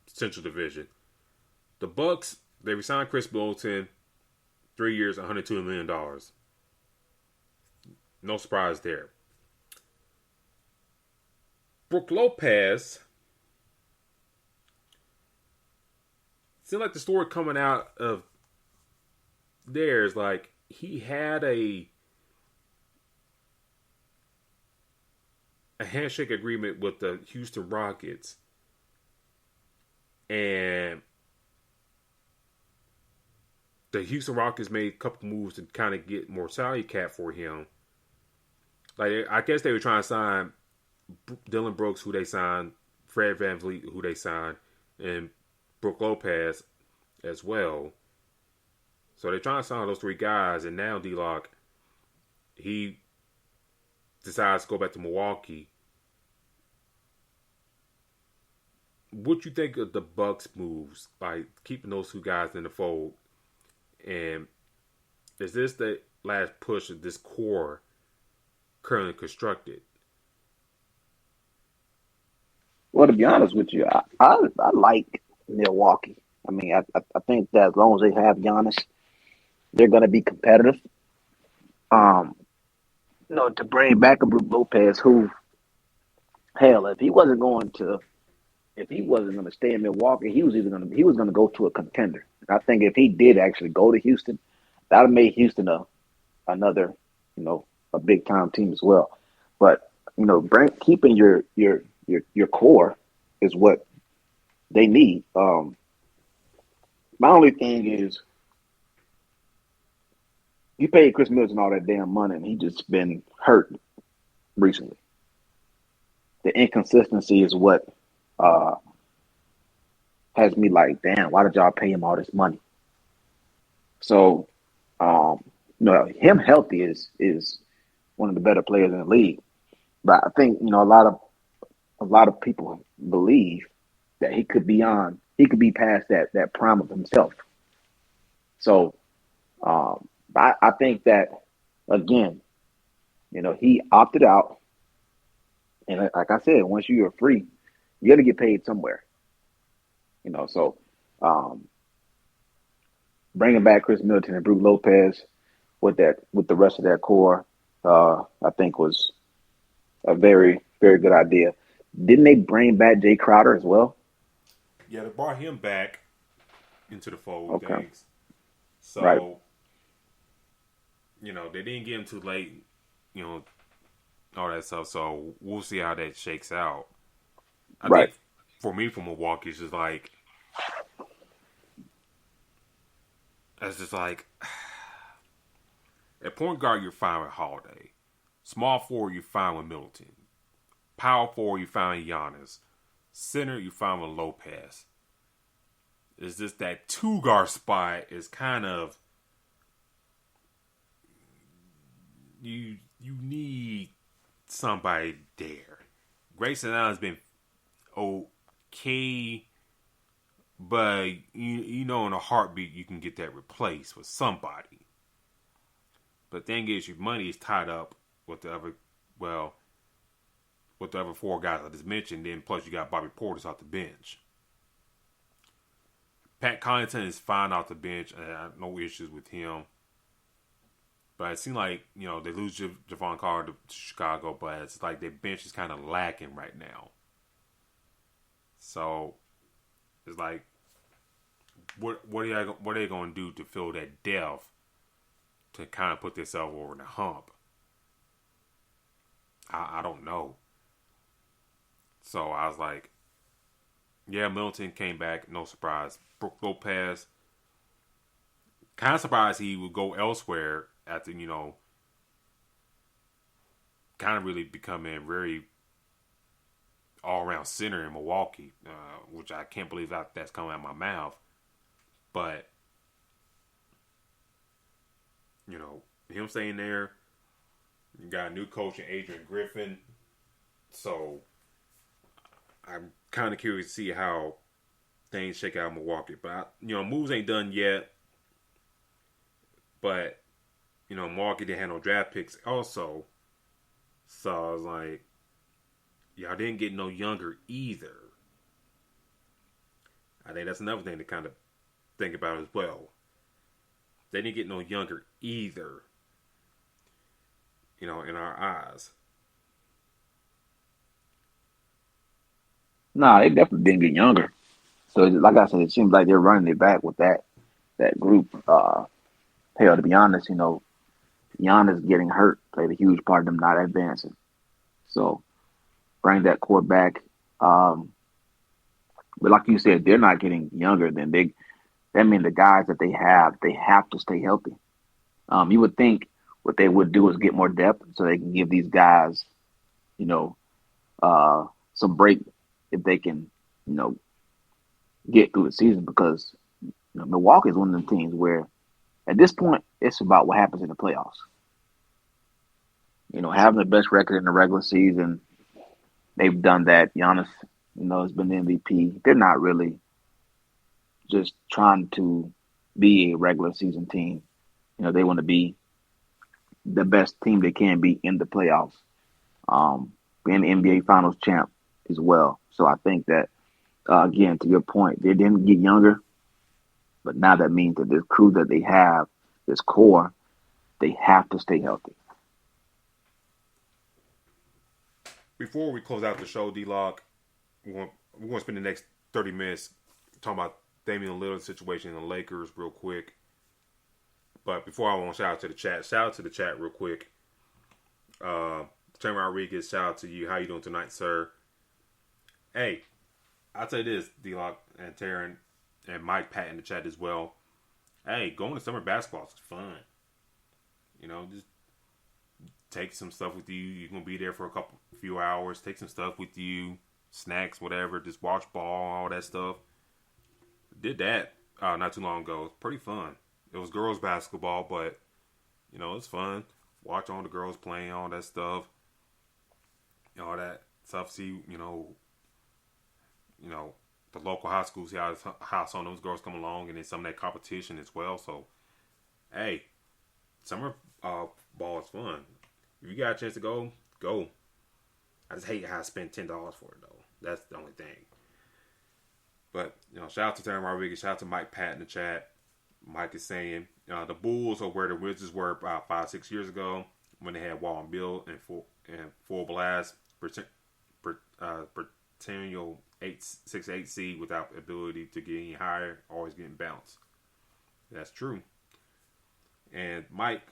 Central Division. The Bucks, they resigned Chris Middleton, 3 years, $102 million. No surprise there. Brook Lopez, seemed like the story coming out of there is like he had a handshake agreement with the Houston Rockets, and the Houston Rockets made a couple moves to kind of get more salary cap for him. Like, I guess they were trying to sign Dylan Brooks, who they signed, Fred VanVleet, who they signed, and Brook Lopez as well. So they're trying to sign those three guys, and now D-Lock, he decides to go back to Milwaukee. What you think of the Bucks moves, like keeping those two guys in the fold? And is this the last push of this core currently constructed? Well, to be honest with you, I like Milwaukee. I mean, I think that as long as they have Giannis, they're going to be competitive. To bring back a Brook Lopez, who, hell, if he wasn't going to stay in Milwaukee, he was going to go to a contender. And I think if he did actually go to Houston, that would have made Houston another, a big time team as well. But keeping your core is what they need. My only thing is, you paid Chris Middleton all that damn money, and he just been hurt recently. The inconsistency is what has me like, damn, why did y'all pay him all this money? So, him healthy is one of the better players in the league. But I think a lot of people believe that he could be past that prime of himself. So, I think that again, he opted out, and like I said, once you are free, you got to get paid somewhere. So bringing back Chris Middleton and Brook Lopez with the rest of that core, I think was a very, very good idea. Didn't they bring back Jay Crowder as well? Yeah, they brought him back into the fold. Okay. Things. So, right. They didn't get him too late, all that stuff. So we'll see how that shakes out. I think for me, from Milwaukee, it's just like, at point guard, you're fine with Holiday. Small forward, you're fine with Middleton. Power forward, you're fine with Giannis. Center, you're fine with Lopez. It's just that two guard spot is kind of, you need somebody there. Grayson Allen's been okay But you know, in a heartbeat, you can get that replaced with somebody. But the thing is, your money is tied up with the other, well, with the other four guys I just mentioned. Then plus you got Bobby Portis off the bench. Pat Connaughton is fine off the bench, and I have no issues with him. But it seems like, you know, they lose Javon Carter to Chicago, but it's like their bench is kind of lacking right now. So it's like, what are they going to do to fill that depth to kind of put themselves over the hump? I don't know. So I was like, yeah, Middleton came back, no surprise. Brook Lopez, kind of surprised he would go elsewhere after, you know, kind of really becoming very all-around center in Milwaukee, which I can't believe that's coming out of my mouth. But, you know, him staying there, you got a new coach in Adrian Griffin, so I'm kind of curious to see how things shake out in Milwaukee. But, you know, moves ain't done yet. But, you know, Milwaukee didn't have no draft picks also. So I was like, y'all didn't get no younger either. I think that's another thing to kind of think about as well. They didn't get no younger either. You know, in our eyes. Nah, they definitely didn't get younger. So, like I said, it seems like they're running it back with that group. Hell, to be honest, you know, Giannis getting hurt played a huge part of them not advancing. So, bring that core back. But like you said, they're not getting younger. Then that means the guys that they have to stay healthy. You would think what they would do is get more depth so they can give these guys, you know, some break if they can, you know, get through the season, because, you know, Milwaukee is one of them teams where at this point it's about what happens in the playoffs. You know, having the best record in the regular season, they've done that. Giannis, you know, has been the MVP. They're not really just trying to be a regular season team. You know, they want to be the best team they can be in the playoffs. Being the NBA Finals champ as well. So I think that, again, to your point, they didn't get younger, but now that means that this crew that they have, this core, they have to stay healthy. Before we close out the show, D-Lock, we're going to spend the next 30 minutes talking about Damian Lillard's situation in the Lakers real quick. But before I want to shout out to the chat. Shout out to the chat real quick. Trey Rodriguez, shout out to you. How you doing tonight, sir? Hey, I'll tell you this, D-Lock and Taryn and Mike Pat in the chat as well. Hey, going to summer basketball is fun. You know, just take some stuff with you. You're going to be there for a few hours. Take some stuff with you. Snacks, whatever. Just watch ball, all that stuff. Did that not too long ago. It's pretty fun. It was girls basketball, but, you know, it's fun. Watch all the girls playing, all that stuff. All that stuff. See, you know, the local high schools, see how some of those girls come along, and then some of that competition as well. So, hey, summer ball is fun. If you got a chance to go, go. I just hate how I spent $10 for it, though. That's the only thing. But, you know, shout out to Terry Rodriguez. Shout out to Mike Pat in the chat. Mike is saying, the Bulls are where the Wizards were about 5-6 years ago when they had Wall and Bill and full blast. Perennial 6-8 seed without the ability to get any higher, always getting bounced. That's true. And Mike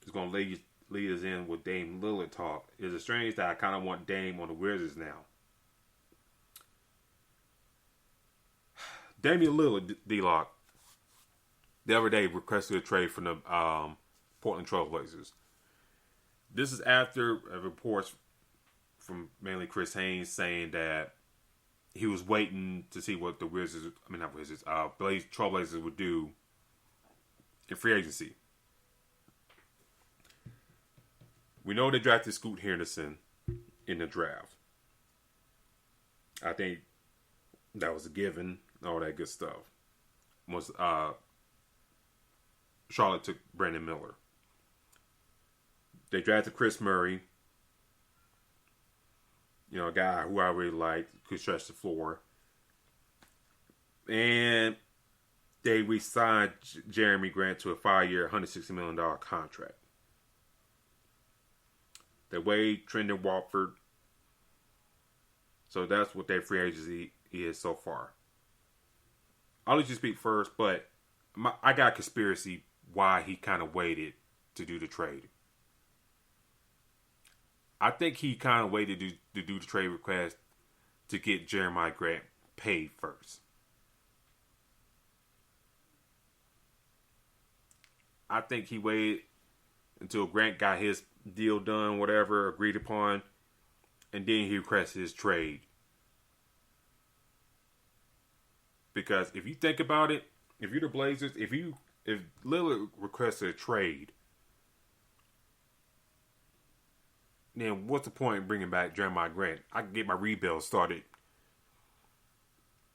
is going to lead us in with Dame Lillard talk. Is it strange that I kind of want Dame on the Wizards now? Damian Lillard, D-Lock, the other day requested a trade from the Portland Trail Blazers. This is after reports from mainly Chris Haynes saying that he was waiting to see what the Trailblazers would do in free agency. We know they drafted Scoot Henderson in the draft. I think that was a given. all that good stuff. Was Charlotte took Brandon Miller. They drafted Chris Murray, a guy who I really liked, could stretch the floor. And they re-signed Jeremy Grant to a 5-year, $160 million contract. They waived Trendon Watford. So that's what their free agency is so far. I'll let you speak first, but I got a conspiracy why he kind of waited to do the trade. I think he kind of waited to do the trade request to get Jeremiah Grant paid first. I think he waited until Grant got his deal done, whatever, agreed upon, and then he requested his trade. Because if you think about it, if you're the Blazers, if Lillard requested a trade, then what's the point in bringing back Jeremiah Grant? I can get my rebuild started.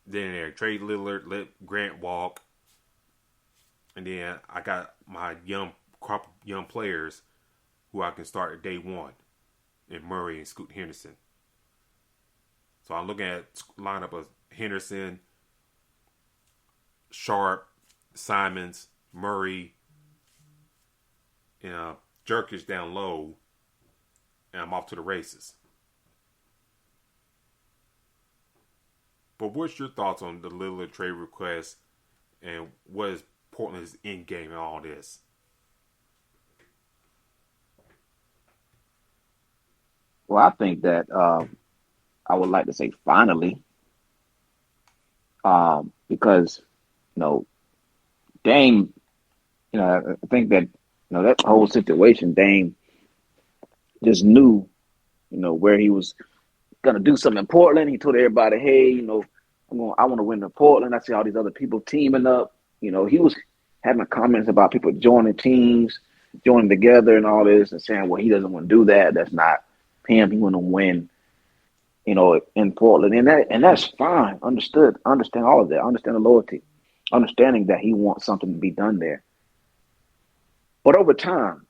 Then there, trade Lillard, let Grant walk, and then I got my crop of young players who I can start at day one, in Murray and Scoot Henderson. So I'm looking at lineup of Henderson, Sharp, Simons, Murray, Jerkic down low, and I'm off to the races. But what's your thoughts on the Lillard trade request, and what is Portland's end game in all this? Well, I think that I would like to say finally, because Dame, I think that that whole situation, Dame just knew, where he was gonna do something in Portland. He told everybody, "Hey, I want to win in Portland." I see all these other people teaming up. He was having comments about people joining teams, joining together, and all this, and saying, "Well, he doesn't want to do that. That's not him. He want to win." In Portland, and that's fine. Understood. Understand all of that. Understand the loyalty. Understanding that he wants something to be done there. But over time,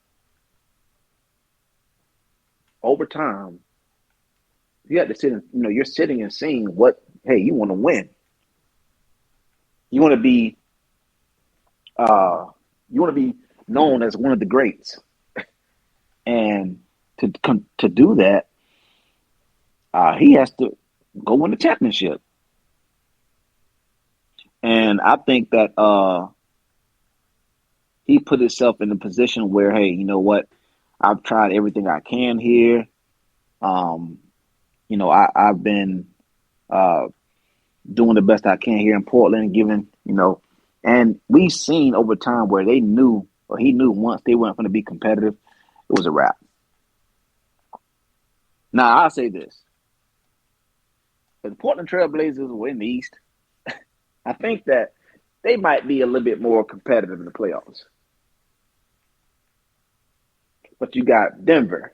you have to sit and, you're sitting and seeing hey, you want to win. You want to be known as one of the greats. And to do that, he has to go win the championship. And I think that he put himself in a position where, hey, you know what? I've tried everything I can here. I've been doing the best I can here in Portland, and we've seen over time where he knew once they weren't going to be competitive, it was a wrap. Now, I'll say this. If the Portland Trail Blazers were in the East, I think that they might be a little bit more competitive in the playoffs. But you got Denver,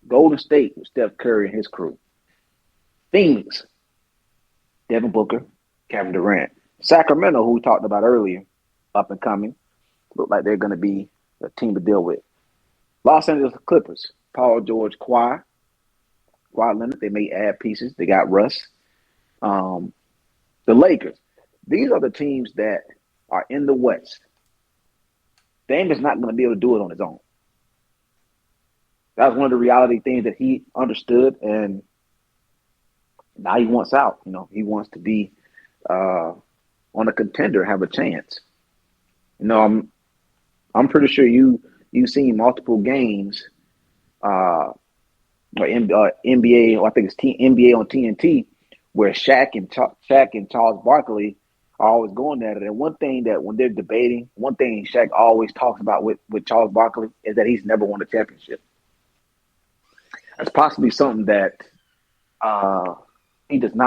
Golden State with Steph Curry and his crew, Phoenix, Devin Booker, Kevin Durant, Sacramento, who we talked about earlier, up and coming, look like they're going to be a team to deal with. Los Angeles Clippers, Paul George, Kawhi Leonard. They may add pieces. They got Russ. The Lakers. These are the teams that are in the West. Dame is not going to be able to do it on his own. That was one of the reality things that he understood, and now he wants out. He wants to be on a contender, have a chance. I'm pretty sure you've seen multiple games, or NBA, or I think it's NBA on TNT, where Shaq and Charles Barkley are always going at it. And one thing that when they're debating, one thing Shaq always talks about with Charles Barkley is that he's never won a championship. That's possibly something that Damian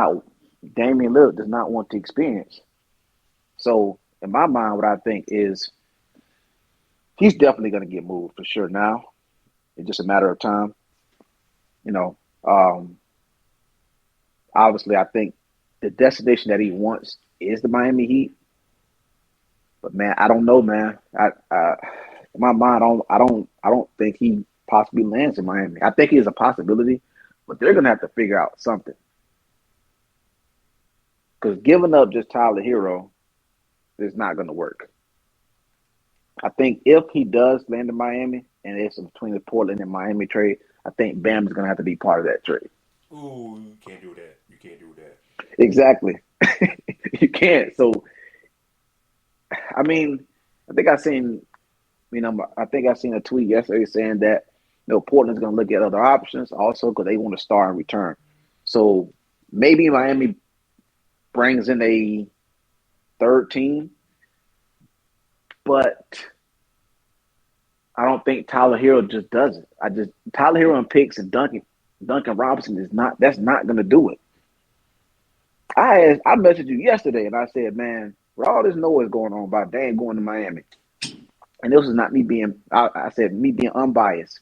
Lillard does not want to experience. So in my mind, what I think is he's definitely going to get moved for sure now. It's just a matter of time. Obviously, I think the destination that he wants is the Miami Heat. But man, I don't know, man. In my mind, I don't think he possibly lands in Miami. I think he is a possibility, but they're gonna have to figure out something. Because giving up just Tyler Hero is not gonna work. I think if he does land in Miami, and it's between the Portland and Miami trade, I think Bam is gonna have to be part of that trade. Ooh, you can't do that. You can't do that. Exactly. You can't. So, I mean, I think I seen, I think I seen a tweet yesterday saying that Portland's going to look at other options also because they want to star in return. So maybe Miami brings in a third team, but I don't think Tyler Hero just does it. Tyler Hero and picks and Duncan Robinson that's not going to do it. I messaged you yesterday and I said, man, with all this noise going on about Dame going to Miami, and this is not me being, I said, me being unbiased.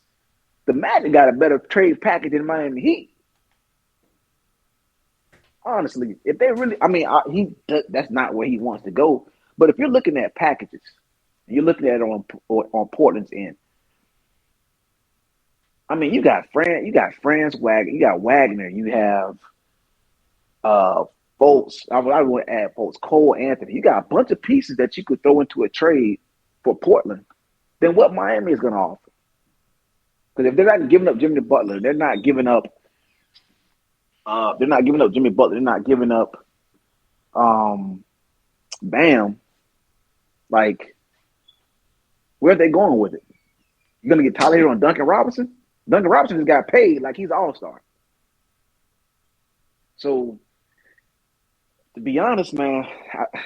The Magic got a better trade package than Miami Heat. Honestly, if they really, that's not where he wants to go. But if you're looking at packages, you're looking at it on Portland's end. I mean, you got Franz Wagner, you got Wagner, you have Fultz. I would add Fultz, Cole Anthony. You got a bunch of pieces that you could throw into a trade for Portland than what Miami is going to offer. Because if they're not giving up Jimmy Butler, they're not giving up Jimmy Butler, they're not giving up Bam. Like, where are they going with it? You're going to get Tyler Hero and Duncan Robinson? Duncan Robinson just got paid like he's an all-star. So, to be honest, man, it's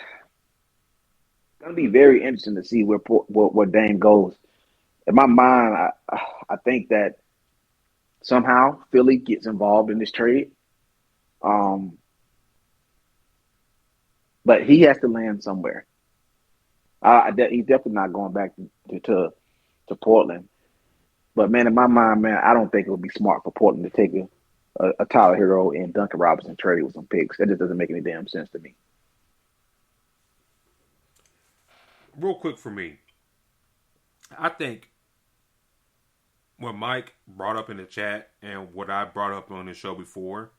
going to be very interesting to see where Dame goes. In my mind, I think that somehow Philly gets involved in this trade. But he has to land somewhere. He's definitely not going back to Portland. But, man, in my mind, man, I don't think it would be smart for Portland to take a Tyler Hero and Duncan Robinson trade with some picks. That just doesn't make any damn sense to me. Real quick for me, I think what Mike brought up in the chat and what I brought up on the show before,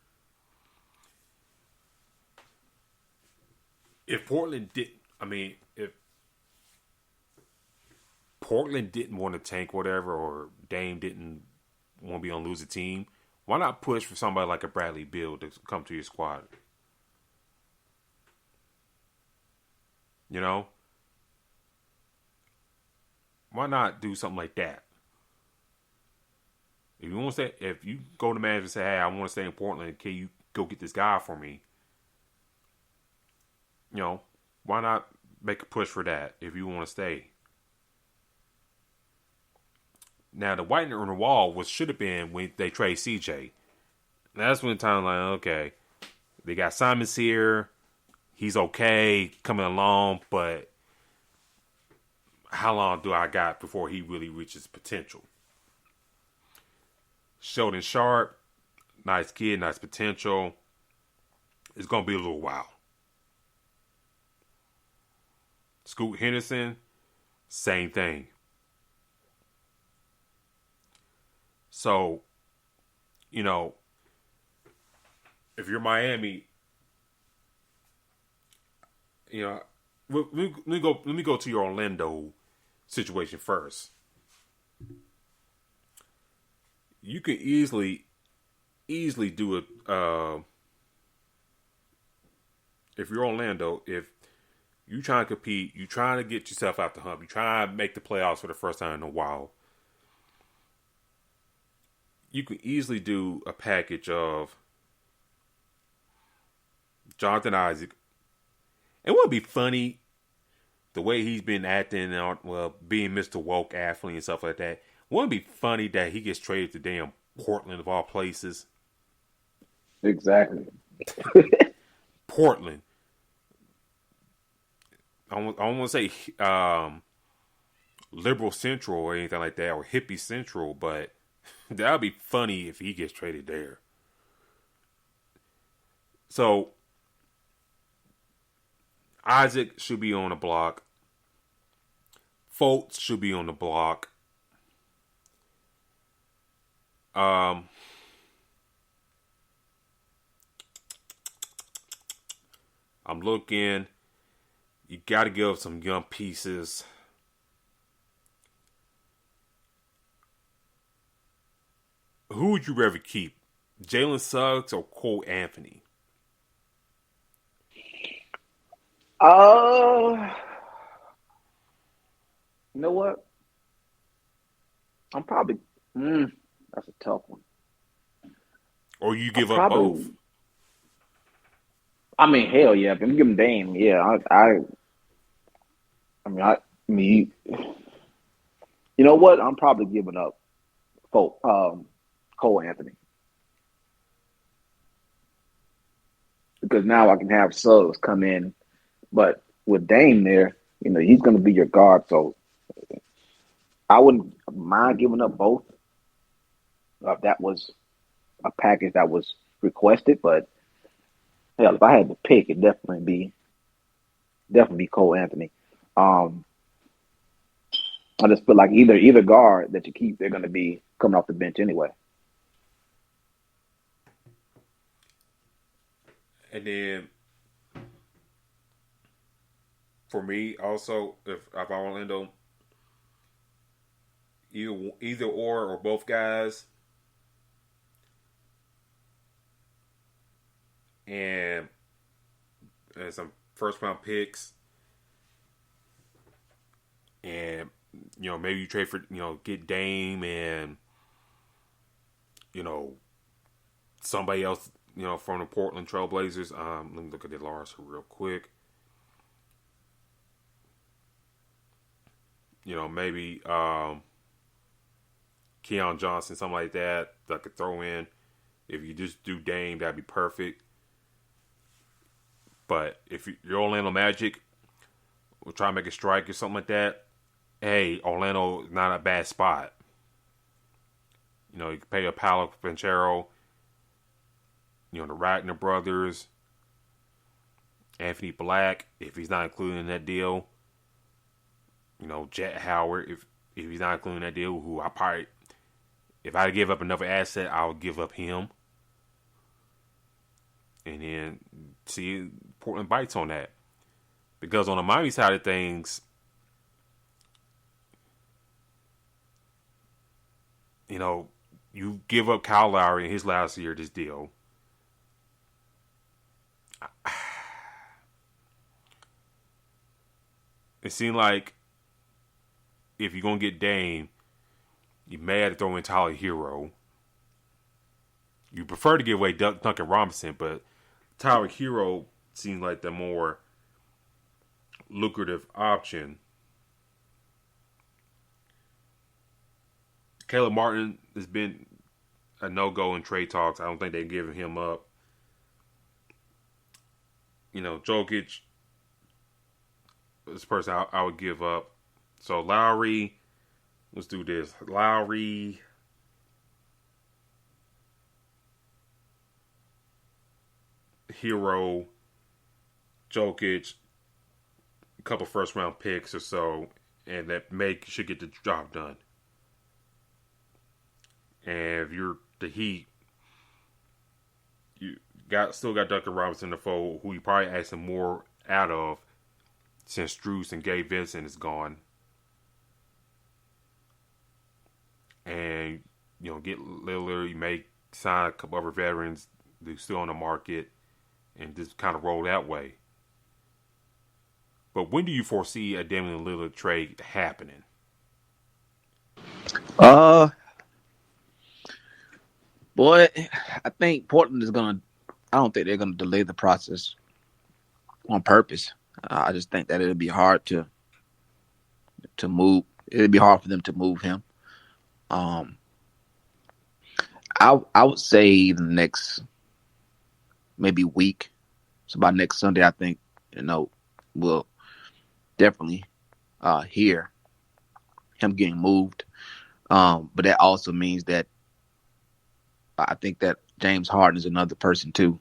if Portland didn't want to tank whatever, or Dame didn't want to be on losing team, why not push for somebody like a Bradley Beal to come to your squad? You know? Why not do something like that? If you go to manager and say, hey, I want to stay in Portland, can you go get this guy for me? You know, why not make a push for that if you want to stay? Now, the whitening on the wall should have been when they trade CJ. That's when time like, okay, they got Simons here. He's okay, coming along, but how long do I got before he really reaches potential? Sheldon Sharp, nice kid, nice potential. It's going to be a little while. Scoot Henderson, same thing. So, you know, if you're Miami, you know, let me go to your Orlando situation first. You could easily do it. If you're Orlando, if you trying to compete, you trying to get yourself out the hump, you trying to make the playoffs for the first time in a while, you could easily do a package of Jonathan Isaac. It would be funny the way he's been acting, being Mr. Woke athlete and stuff like that. Wouldn't it be funny that he gets traded to damn Portland of all places? Exactly. Portland. I don't want to say liberal central or anything like that, or hippie central, but that would be funny if he gets traded there. So, Isaac should be on the block. Fultz should be on the block. I'm looking. You got to give some young pieces. Who would you rather keep? Jalen Suggs or Cole Anthony? You know what? I'm probably. That's a tough one. Or you give up both? I mean, hell yeah. If I'm giving Dame, yeah. I mean, you know what? I'm probably giving up Cole Anthony. Because now I can have Suggs come in. But with Dame there, he's going to be your guard. So I wouldn't mind giving up both if that was a package that was requested. But hell, if I had to pick, it'd definitely be Cole Anthony. I just feel like either guard that you keep, they're going to be coming off the bench anyway. And then for me, also, if I'm Orlando, either or both guys, and some first round picks, and maybe you trade for get Dame and somebody else from the Portland Trailblazers. Let me look at the Lars real quick. Maybe Keon Johnson, something like that I could throw in. If you just do Dame, that'd be perfect. But if you're Orlando Magic, we'll try to make a strike or something like that. Hey, Orlando is not a bad spot. You can pay a Paolo Banchero, the Ragnar brothers, Anthony Black, if he's not included in that deal. Jet Howard, if he's not including that deal, who I probably, if I had to give up another asset, I would give up him. And then see Portland bites on that. Because on the Miami side of things, you give up Kyle Lowry in his last year of this deal. It seemed like if you're going to get Dame, you may have to throw in Tyler Hero. You prefer to give away Duncan Robinson, but Tyler Hero seems like the more lucrative option. Caleb Martin has been a no-go in trade talks. I don't think they're giving him up. Jokic, this person I would give up. So Lowry, let's do this. Lowry, Hero, Jokic, a couple first round picks or so, and that should get the job done. And if you're the Heat, you still got Duncan Robinson in the fold, who you probably asking more out of since Strus and Gabe Vincent is gone. And get Lillard, you may sign a couple other veterans who's still on the market, and just kind of roll that way. But when do you foresee a Damian Lillard trade happening? Boy, I think Portland is gonna. I don't think they're gonna delay the process on purpose. I just think that it'll be hard to move. It'll be hard for them to move him. I would say the next maybe week. So by next Sunday, I think we'll definitely hear him getting moved. But that also means that I think that James Harden is another person too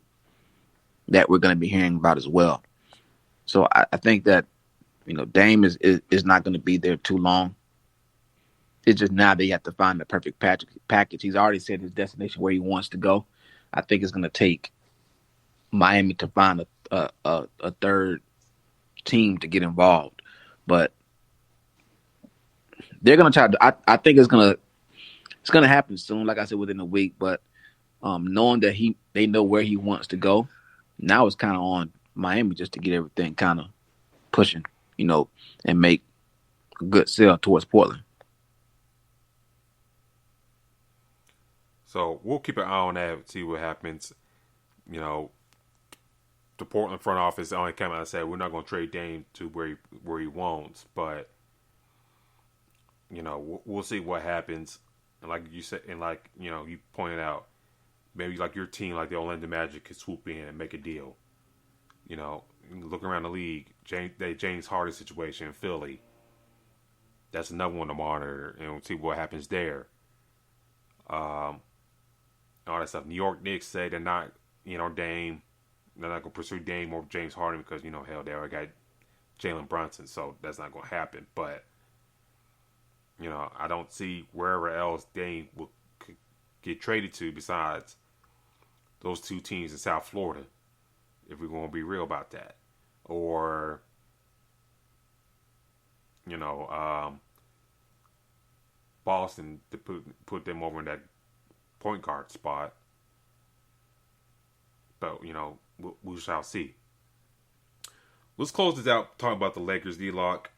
that we're going to be hearing about as well. So I think that Dame is not going to be there too long. It's just now they have to find the perfect package. He's already said his destination where he wants to go. I think it's going to take Miami to find a third team to get involved, but they're going to try to. I think it's going to happen soon. Like I said, within a week. But knowing that they know where he wants to go, now it's kind of on Miami just to get everything kind of pushing, and make a good sell towards Portland. So we'll keep an eye on that, see what happens. The Portland front office only came out and said we're not going to trade Dame to where he wants, but we'll see what happens. And like you said, and like you pointed out, maybe like your team, like the Orlando Magic, could swoop in and make a deal. Look around the league, James Harden situation in Philly. That's another one to monitor and see what happens there. All that stuff. New York Knicks say they're not, Dame. They're not going to pursue Dame over James Harden because, hell, they already got Jalen Brunson, so that's not going to happen. But, I don't see wherever else Dame will get traded to besides those two teams in South Florida, if we're going to be real about that. Or, Boston to put them over in that point guard spot. But, we shall see. Let's close this out talking about the Lakers, D-Lock.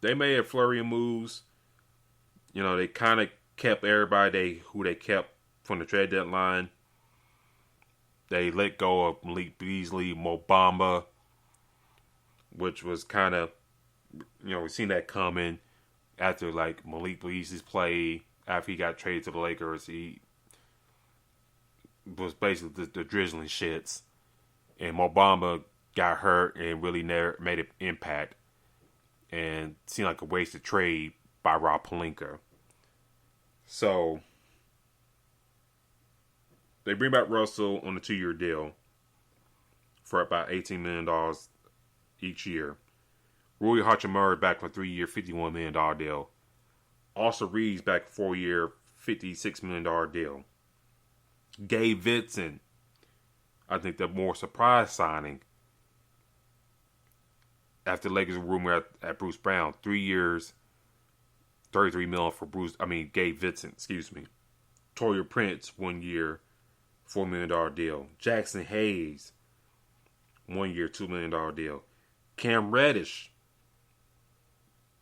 They made a flurry of moves. They kind of kept everybody who they kept from the trade deadline. They let go of Malik Beasley, Mo Bamba, which was kind of, we seen that coming after like Malik Beasley's play. After he got traded to the Lakers, he was basically the drizzling shits. And Mo Bamba got hurt and really never made an impact. And seemed like a wasted trade by Rob Pelinka. So they bring back Russell on a 2-year deal for about $18 million each year. Rui Hachimura back for a 3-year, $51 million deal. Austin Reeves back for a 4-year, $56 million deal. Gabe Vincent, I think the more surprise signing after the Lakers rumor at Bruce Brown. 3 years, $33 million for Gabe Vincent, excuse me. Toya Prince, 1 year, $4 million deal. Jackson Hayes, 1 year, $2 million deal. Cam Reddish,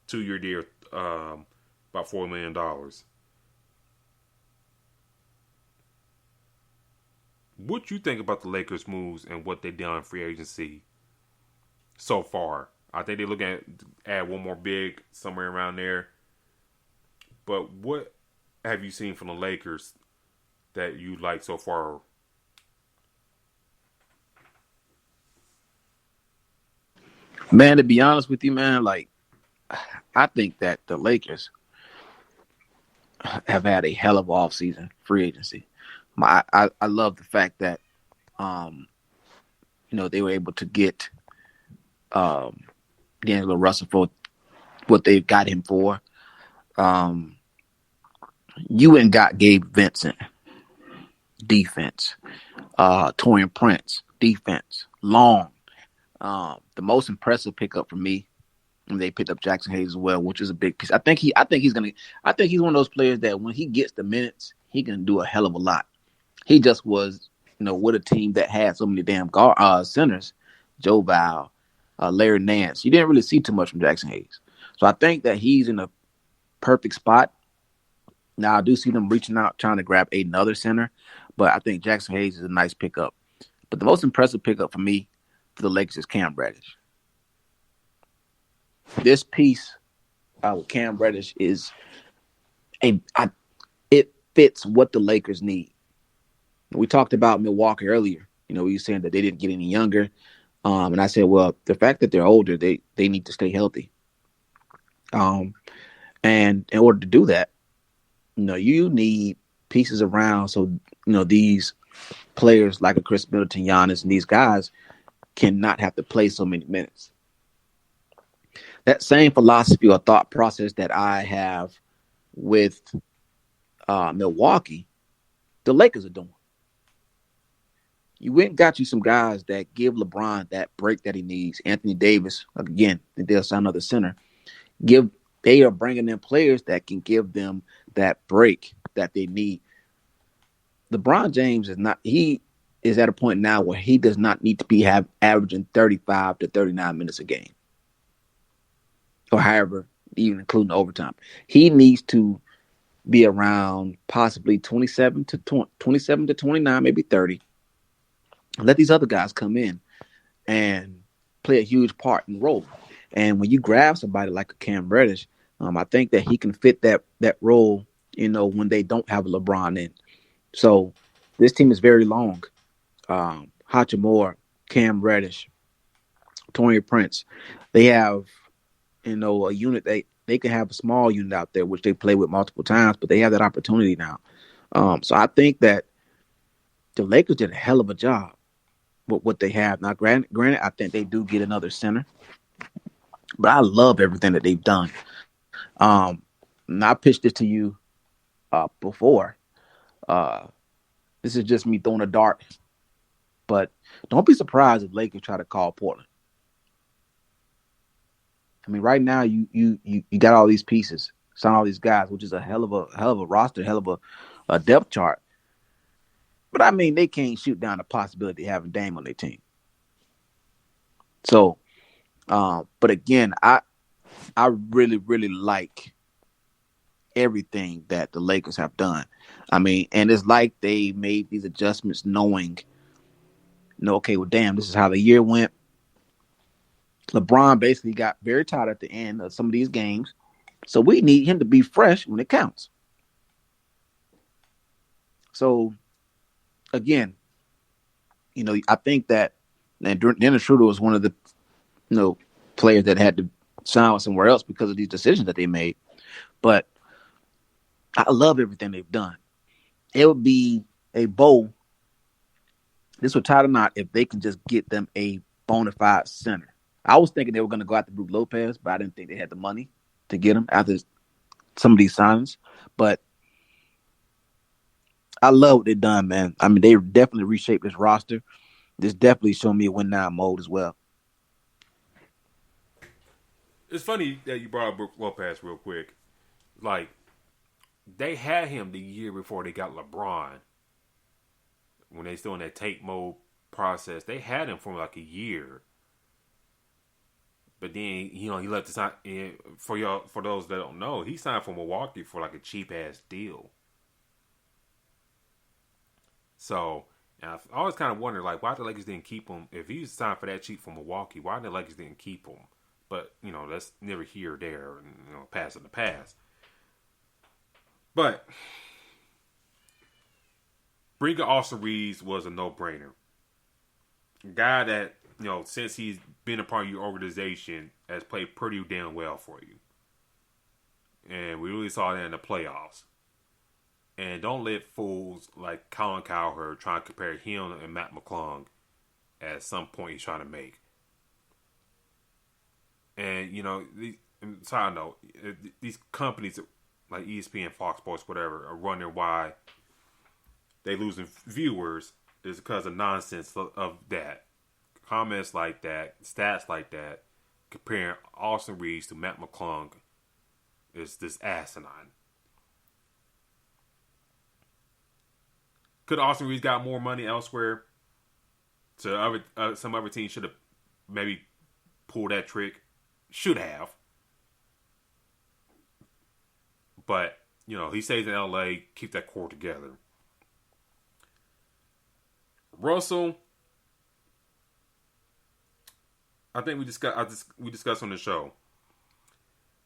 2-year deal, about $4 million. What you think about the Lakers' moves and what they've done in free agency so far? I think they're looking at add one more big somewhere around there. But what have you seen from the Lakers that you like so far? Man, to be honest with you, man, I think that the Lakers have had a hell of an offseason free agency. I love the fact that they were able to get D'Angelo Russell for what they've got him for. You went and got Gabe Vincent, defense. Torian Prince, defense. Long. The most impressive pickup for me, and they picked up Jackson Hayes as well, which is a big piece. I think he's one of those players that when he gets the minutes, he can do a hell of a lot. He just was, with a team that had so many damn centers, Joe Val, Larry Nance. You didn't really see too much from Jackson Hayes. So I think that he's in a perfect spot. Now, I do see them reaching out, trying to grab another center, but I think Jackson Hayes is a nice pickup. But the most impressive pickup for me for the Lakers is Cam Reddish. This piece with Cam Reddish is it fits what the Lakers need. We talked about Milwaukee earlier. We were saying that they didn't get any younger. And I said, well, the fact that they're older, they need to stay healthy. And in order to do that, you need pieces around so, these players like a Chris Middleton, Giannis, and these guys cannot have to play so many minutes. That same philosophy or thought process that I have with Milwaukee, the Lakers are doing. You went and got you some guys that give LeBron that break that he needs. Anthony Davis, again, they'll sign another center. They are bringing in players that can give them that break that they need. LeBron James he is at a point now where he does not need to be averaging 35 to 39 minutes a game. Or however, even including overtime. He needs to be around possibly 27 to 29, maybe 30. Let these other guys come in and play a huge part and role. And when you grab somebody like a Cam Reddish, I think that he can fit that role, when they don't have a LeBron in. So this team is very long. Hachimura, Cam Reddish, Torian Prince. They have, a unit. They can have a small unit out there, which they play with multiple times, but they have that opportunity now. So I think that the Lakers did a hell of a job with what they have. Now, granted, I think they do get another center, but I love everything that they've done. And I pitched it to you before. This is just me throwing a dart, but don't be surprised if Lakers try to call Portland. I mean, right now you got all these pieces, sign all these guys, which is a hell of a roster, hell of a depth chart. But I mean, they can't shoot down the possibility of having Dame on their team. So, but again, I really, really like everything that the Lakers have done. I mean, and it's like they made these adjustments knowing, okay, well, damn, this is how the year went. LeBron basically got very tired at the end of some of these games. So we need him to be fresh when it counts. So, again, I think that Dennis Schroeder was one of the, players that had to sign somewhere else because of these decisions that they made. But I love everything they've done. It would be a bowl. This would tie the knot if they can just get them a bona fide center. I was thinking they were going to go after Brook Lopez, but I didn't think they had the money to get him after some of these signings. But I love what they've done, man. I mean, they definitely reshaped this roster. This definitely showed me a win-now mode as well. It's funny that you brought up Brook Lopez real quick. Like, they had him the year before they got LeBron. When they still in that tape mode process, they had him for like a year. But then, he left the sign. For those that don't know, he signed for Milwaukee for like a cheap ass deal. So, and I always kind of wondered, like, why the Lakers didn't keep him. If he signed for that cheap for Milwaukee, why the Lakers didn't keep him? But, that's never here or there, past in the past. But bringing Austin Reeves was a no-brainer. A guy that, since he's been a part of your organization, has played pretty damn well for you. And we really saw that in the playoffs. And don't let fools like Colin Cowherd try to compare him and Matt McClung at some point he's trying to make. And, side note, these companies like ESPN, Fox Sports, whatever, are wondering why they losing viewers is because of nonsense of that. Comments like that, stats like that, comparing Austin Reeves to Matt McClung is this asinine. Could Austin Reeves got more money elsewhere? So some other team should have maybe pulled that trick. Should have. But, he stays in LA, keep that core together. Russell, I think we discussed on the show,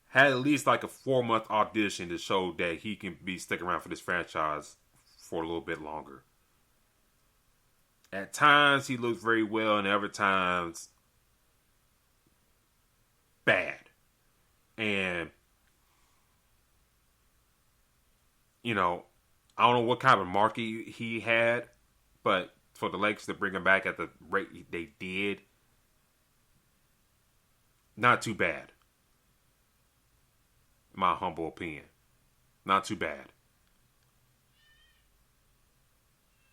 had at least like a 4-month audition to show that he can be sticking around for this franchise for a little bit longer. At times he looked very well, and other times bad. And I don't know what kind of market he had, But for the Lakers to bring him back at the rate they did, not too bad. In my humble opinion. Not too bad.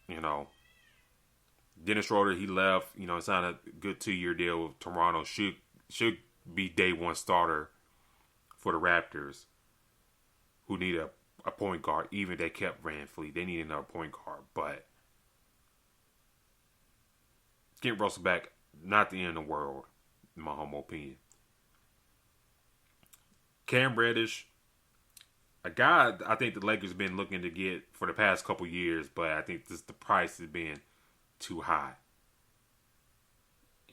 You know, Dennis Schroeder, he left. You know, signed a good 2-year deal with Toronto. Should be day one starter for the Raptors, who need a point guard. Even if they kept VanVleet, they need another point guard. But getting Russell back, not the end of the world, in my humble opinion. Cam Reddish, a guy I think the Lakers have been looking to get for the past couple years, but I think the price has been too high.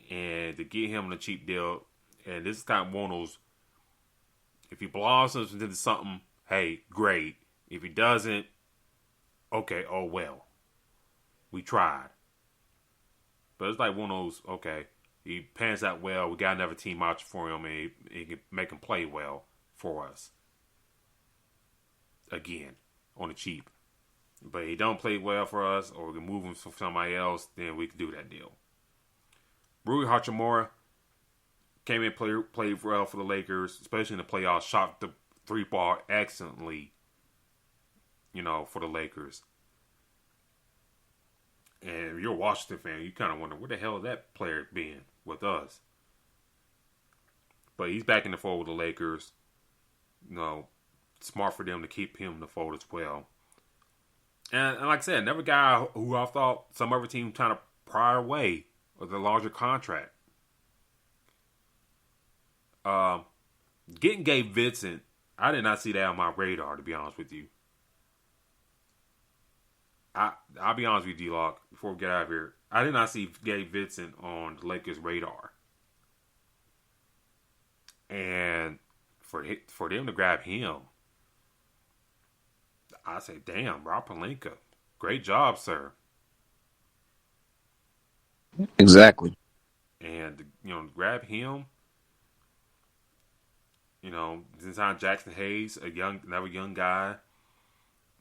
And to get him on a cheap deal, and this is kind of one of those, if he blossoms into something, hey, great. If he doesn't, okay, oh well. We tried. But it's like one of those, okay, he pans out well, we got another team out for him, and he can make him play well for us. Again, on the cheap. But he don't play well for us, or we can move him for somebody else, then we can do that deal. Rui Hachimura came in, played well for the Lakers, especially in the playoffs, shot the 3-ball excellently, you know, for the Lakers. And if you're a Washington fan, you kind of wonder, where the hell is that player been with us? But he's back in the fold with the Lakers. You know, smart for them to keep him in the fold as well. And like I said, another guy who I thought some other team trying to pry away with a larger contract. Getting Gabe Vincent, I did not see that on my radar, to be honest with you. I'll be honest with you, D-Lock, before we get out of here. I did not see Gabe Vincent on the Lakers' radar. And for them to grab him, I say, damn, Rob Pelinka, great job, sir. Exactly. And, you know, grab him, you know, sign Jackson Hayes, another young guy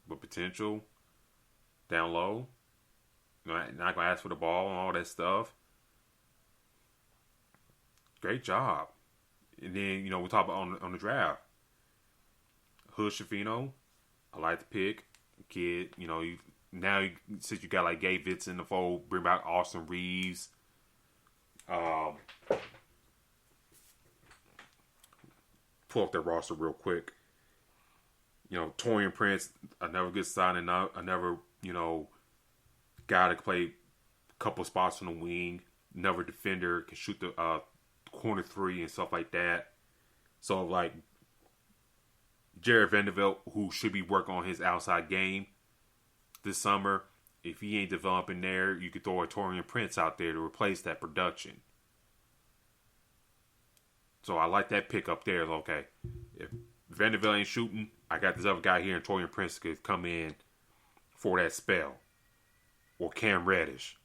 with potential down low. You know, not going to ask for the ball and all that stuff. Great job. And then, you know, we talk about on the draft. Hood Schifino, I like the pick. Kid, you know, since you got like Gabe Vincent in the fold, bring back Austin Reeves. Pull up their roster real quick. You know, Torian Prince, another good signing, another, you know, guy that can play a couple spots on the wing, another defender, can shoot the corner 3 and stuff like that. So, like, Jared Vanderbilt, who should be working on his outside game this summer, if he ain't developing there, you could throw a Torian Prince out there to replace that production. So I like that pick up there. Okay, if Vanderbilt ain't shooting, I got this other guy here, and Torian Prince could come in for that spell. Or Cam Reddish.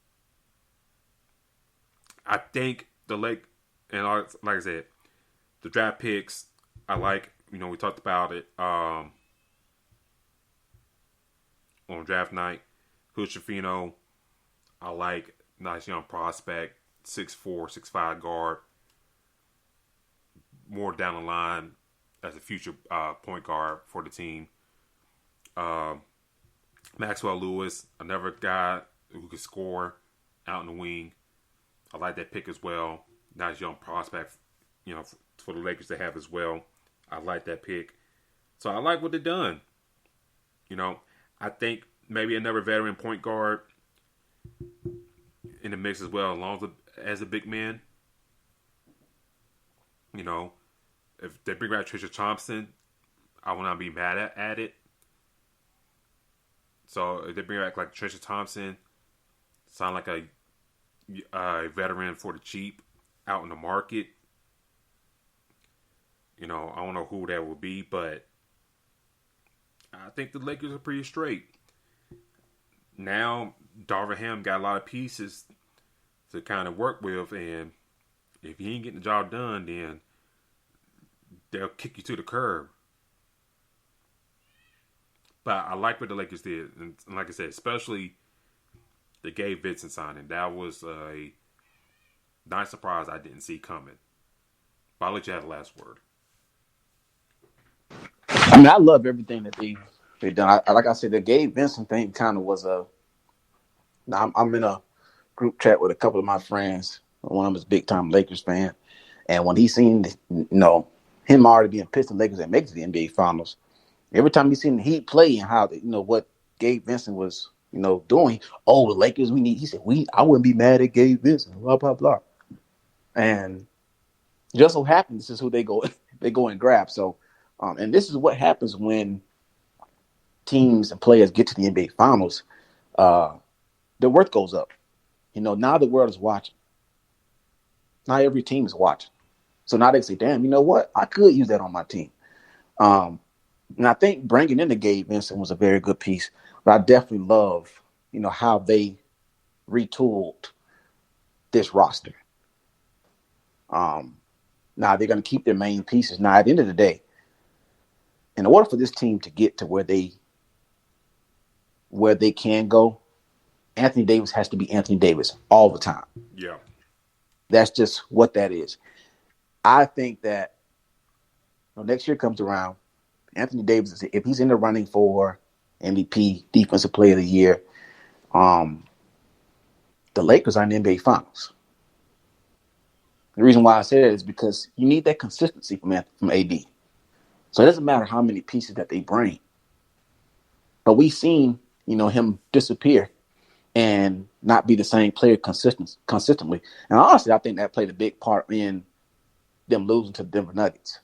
I think and like I said, the draft picks, I like. You know, we talked about it on draft night. Hood Schifino, I like. Nice young prospect, 6'4", 6'5" guard. More down the line as a future point guard for the team. Maxwell Lewis, another guy who could score out in the wing. I like that pick as well. Nice young prospect, you know, for the Lakers to have as well. I like that pick. So I like what they've done. You know, I think maybe another veteran point guard in the mix as well, along as a big man. You know, if they bring back Trisha Thompson, I will not be mad at it. So if they bring back like Trisha Thompson, sound like a veteran for the cheap out in the market. You know, I don't know who that would be, but I think the Lakers are pretty straight. Now, Darvin Ham got a lot of pieces to kind of work with, and if he ain't getting the job done, then they'll kick you to the curb. But I like what the Lakers did. And like I said, especially the Gabe Vincent signing. That was a nice surprise I didn't see coming. But I'll let you have the last word. I mean, I love everything that they done. Like I said, the Gabe Vincent thing kind of was a. Now I'm in a group chat with a couple of my friends. One of them is a big time Lakers fan, and when he seen him already being pissed at Lakers and make it to the NBA Finals, every time he seen the Heat play and how what Gabe Vincent was doing. Oh, the Lakers we need. He said I wouldn't be mad at Gabe Vincent. Blah blah blah. And just so happens this is who they go and grab. So, and this is what happens when teams and players get to the NBA Finals. Their worth goes up. Now the world is watching. Not every team is watching. So now they say, damn, you know what? I could use that on my team. And I think bringing in the Gabe Vincent was a very good piece. But I definitely love, how they retooled this roster. Now they're going to keep their main pieces. Now, at the end of the day, in order for this team to get to where they can go, Anthony Davis has to be Anthony Davis all the time. Yeah. That's just what that is. I think that next year comes around, Anthony Davis, if he's in the running for MVP, Defensive Player of the Year, the Lakers are in the NBA Finals. The reason why I say that is because you need that consistency from AD. So it doesn't matter how many pieces that they bring. But we've seen, him disappear and not be the same player consistently. And honestly, I think that played a big part in them losing to the Denver Nuggets.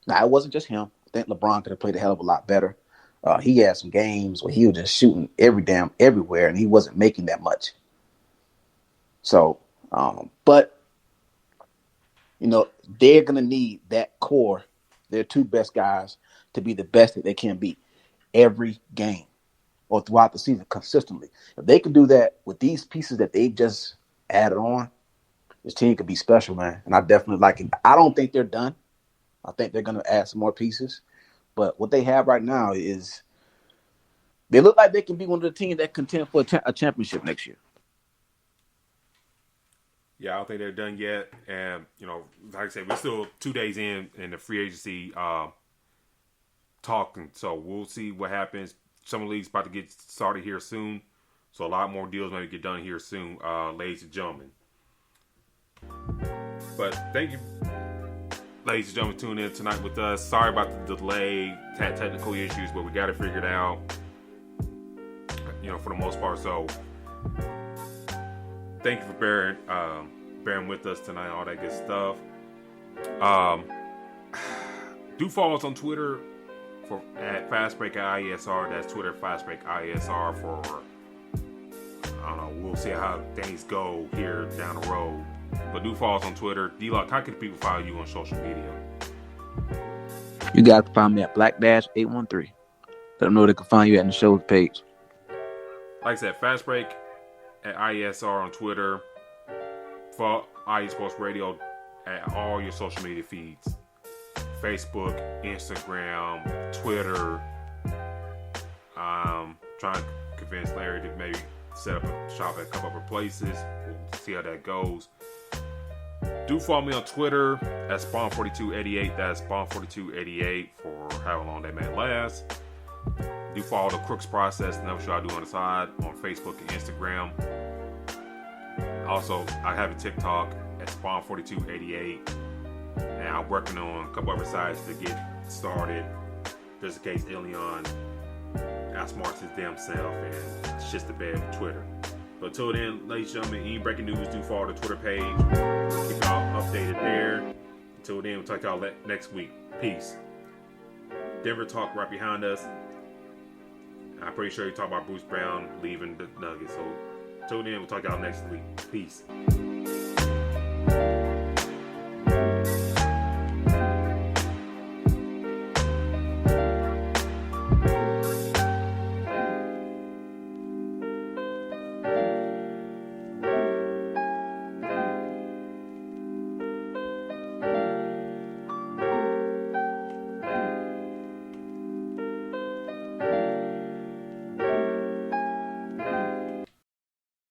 Now, it wasn't just him. I think LeBron could have played a hell of a lot better. He had some games where he was just shooting everywhere, and he wasn't making that much. So, but, they're going to need that core, their two best guys, to be the best that they can be every game or throughout the season consistently. If they can do that with these pieces that they just added on, this team could be special, man. And I definitely like it. I don't think they're done. I think they're going to add some more pieces. But what they have right now is they look like they can be one of the teams that contend for a championship next year. Yeah, I don't think they're done yet. And, like I said, we're still 2 days in the free agency talking. So we'll see what happens. Summer League's about to get started here soon. So a lot more deals may get done here soon, ladies and gentlemen. But thank you, ladies and gentlemen, tuning in tonight with us. Sorry about the delay, technical issues, but we got it figured out, for the most part. So thank you for bearing with us tonight, all that good stuff. Do follow us on Twitter at FastBreakIESR. That's Twitter, FastBreakIESR for, I don't know, we'll see how things go here down the road. But do follow us on Twitter. D-Lock, how can people follow you on social media? You guys can find me at Black-813. Let them know they can find you at the show page. Like I said, Fast Break at IESR on Twitter. For IE Sports Radio at all your social media feeds. Facebook, Instagram, Twitter. Trying to convince Larry to maybe set up a shop at a couple other places. We'll see how that goes. Do follow me on Twitter at Spawn4288. That's Spawn4288 for however long that may last. Do follow the Crooks Process, another show I do on the side, on Facebook and Instagram. Also, I have a TikTok at Spawn4288. And I'm working on a couple other sites to get started. Just in case Elion outsmarts his damn self and shits the bed with Twitter. But until then, ladies and gentlemen, any breaking news, do follow the Twitter page. Keep y'all updated there. Until then, we'll talk to y'all next week. Peace. Denver talk right behind us. I'm pretty sure you talk about Bruce Brown leaving the Nuggets. So until then, we'll talk to y'all next week. Peace.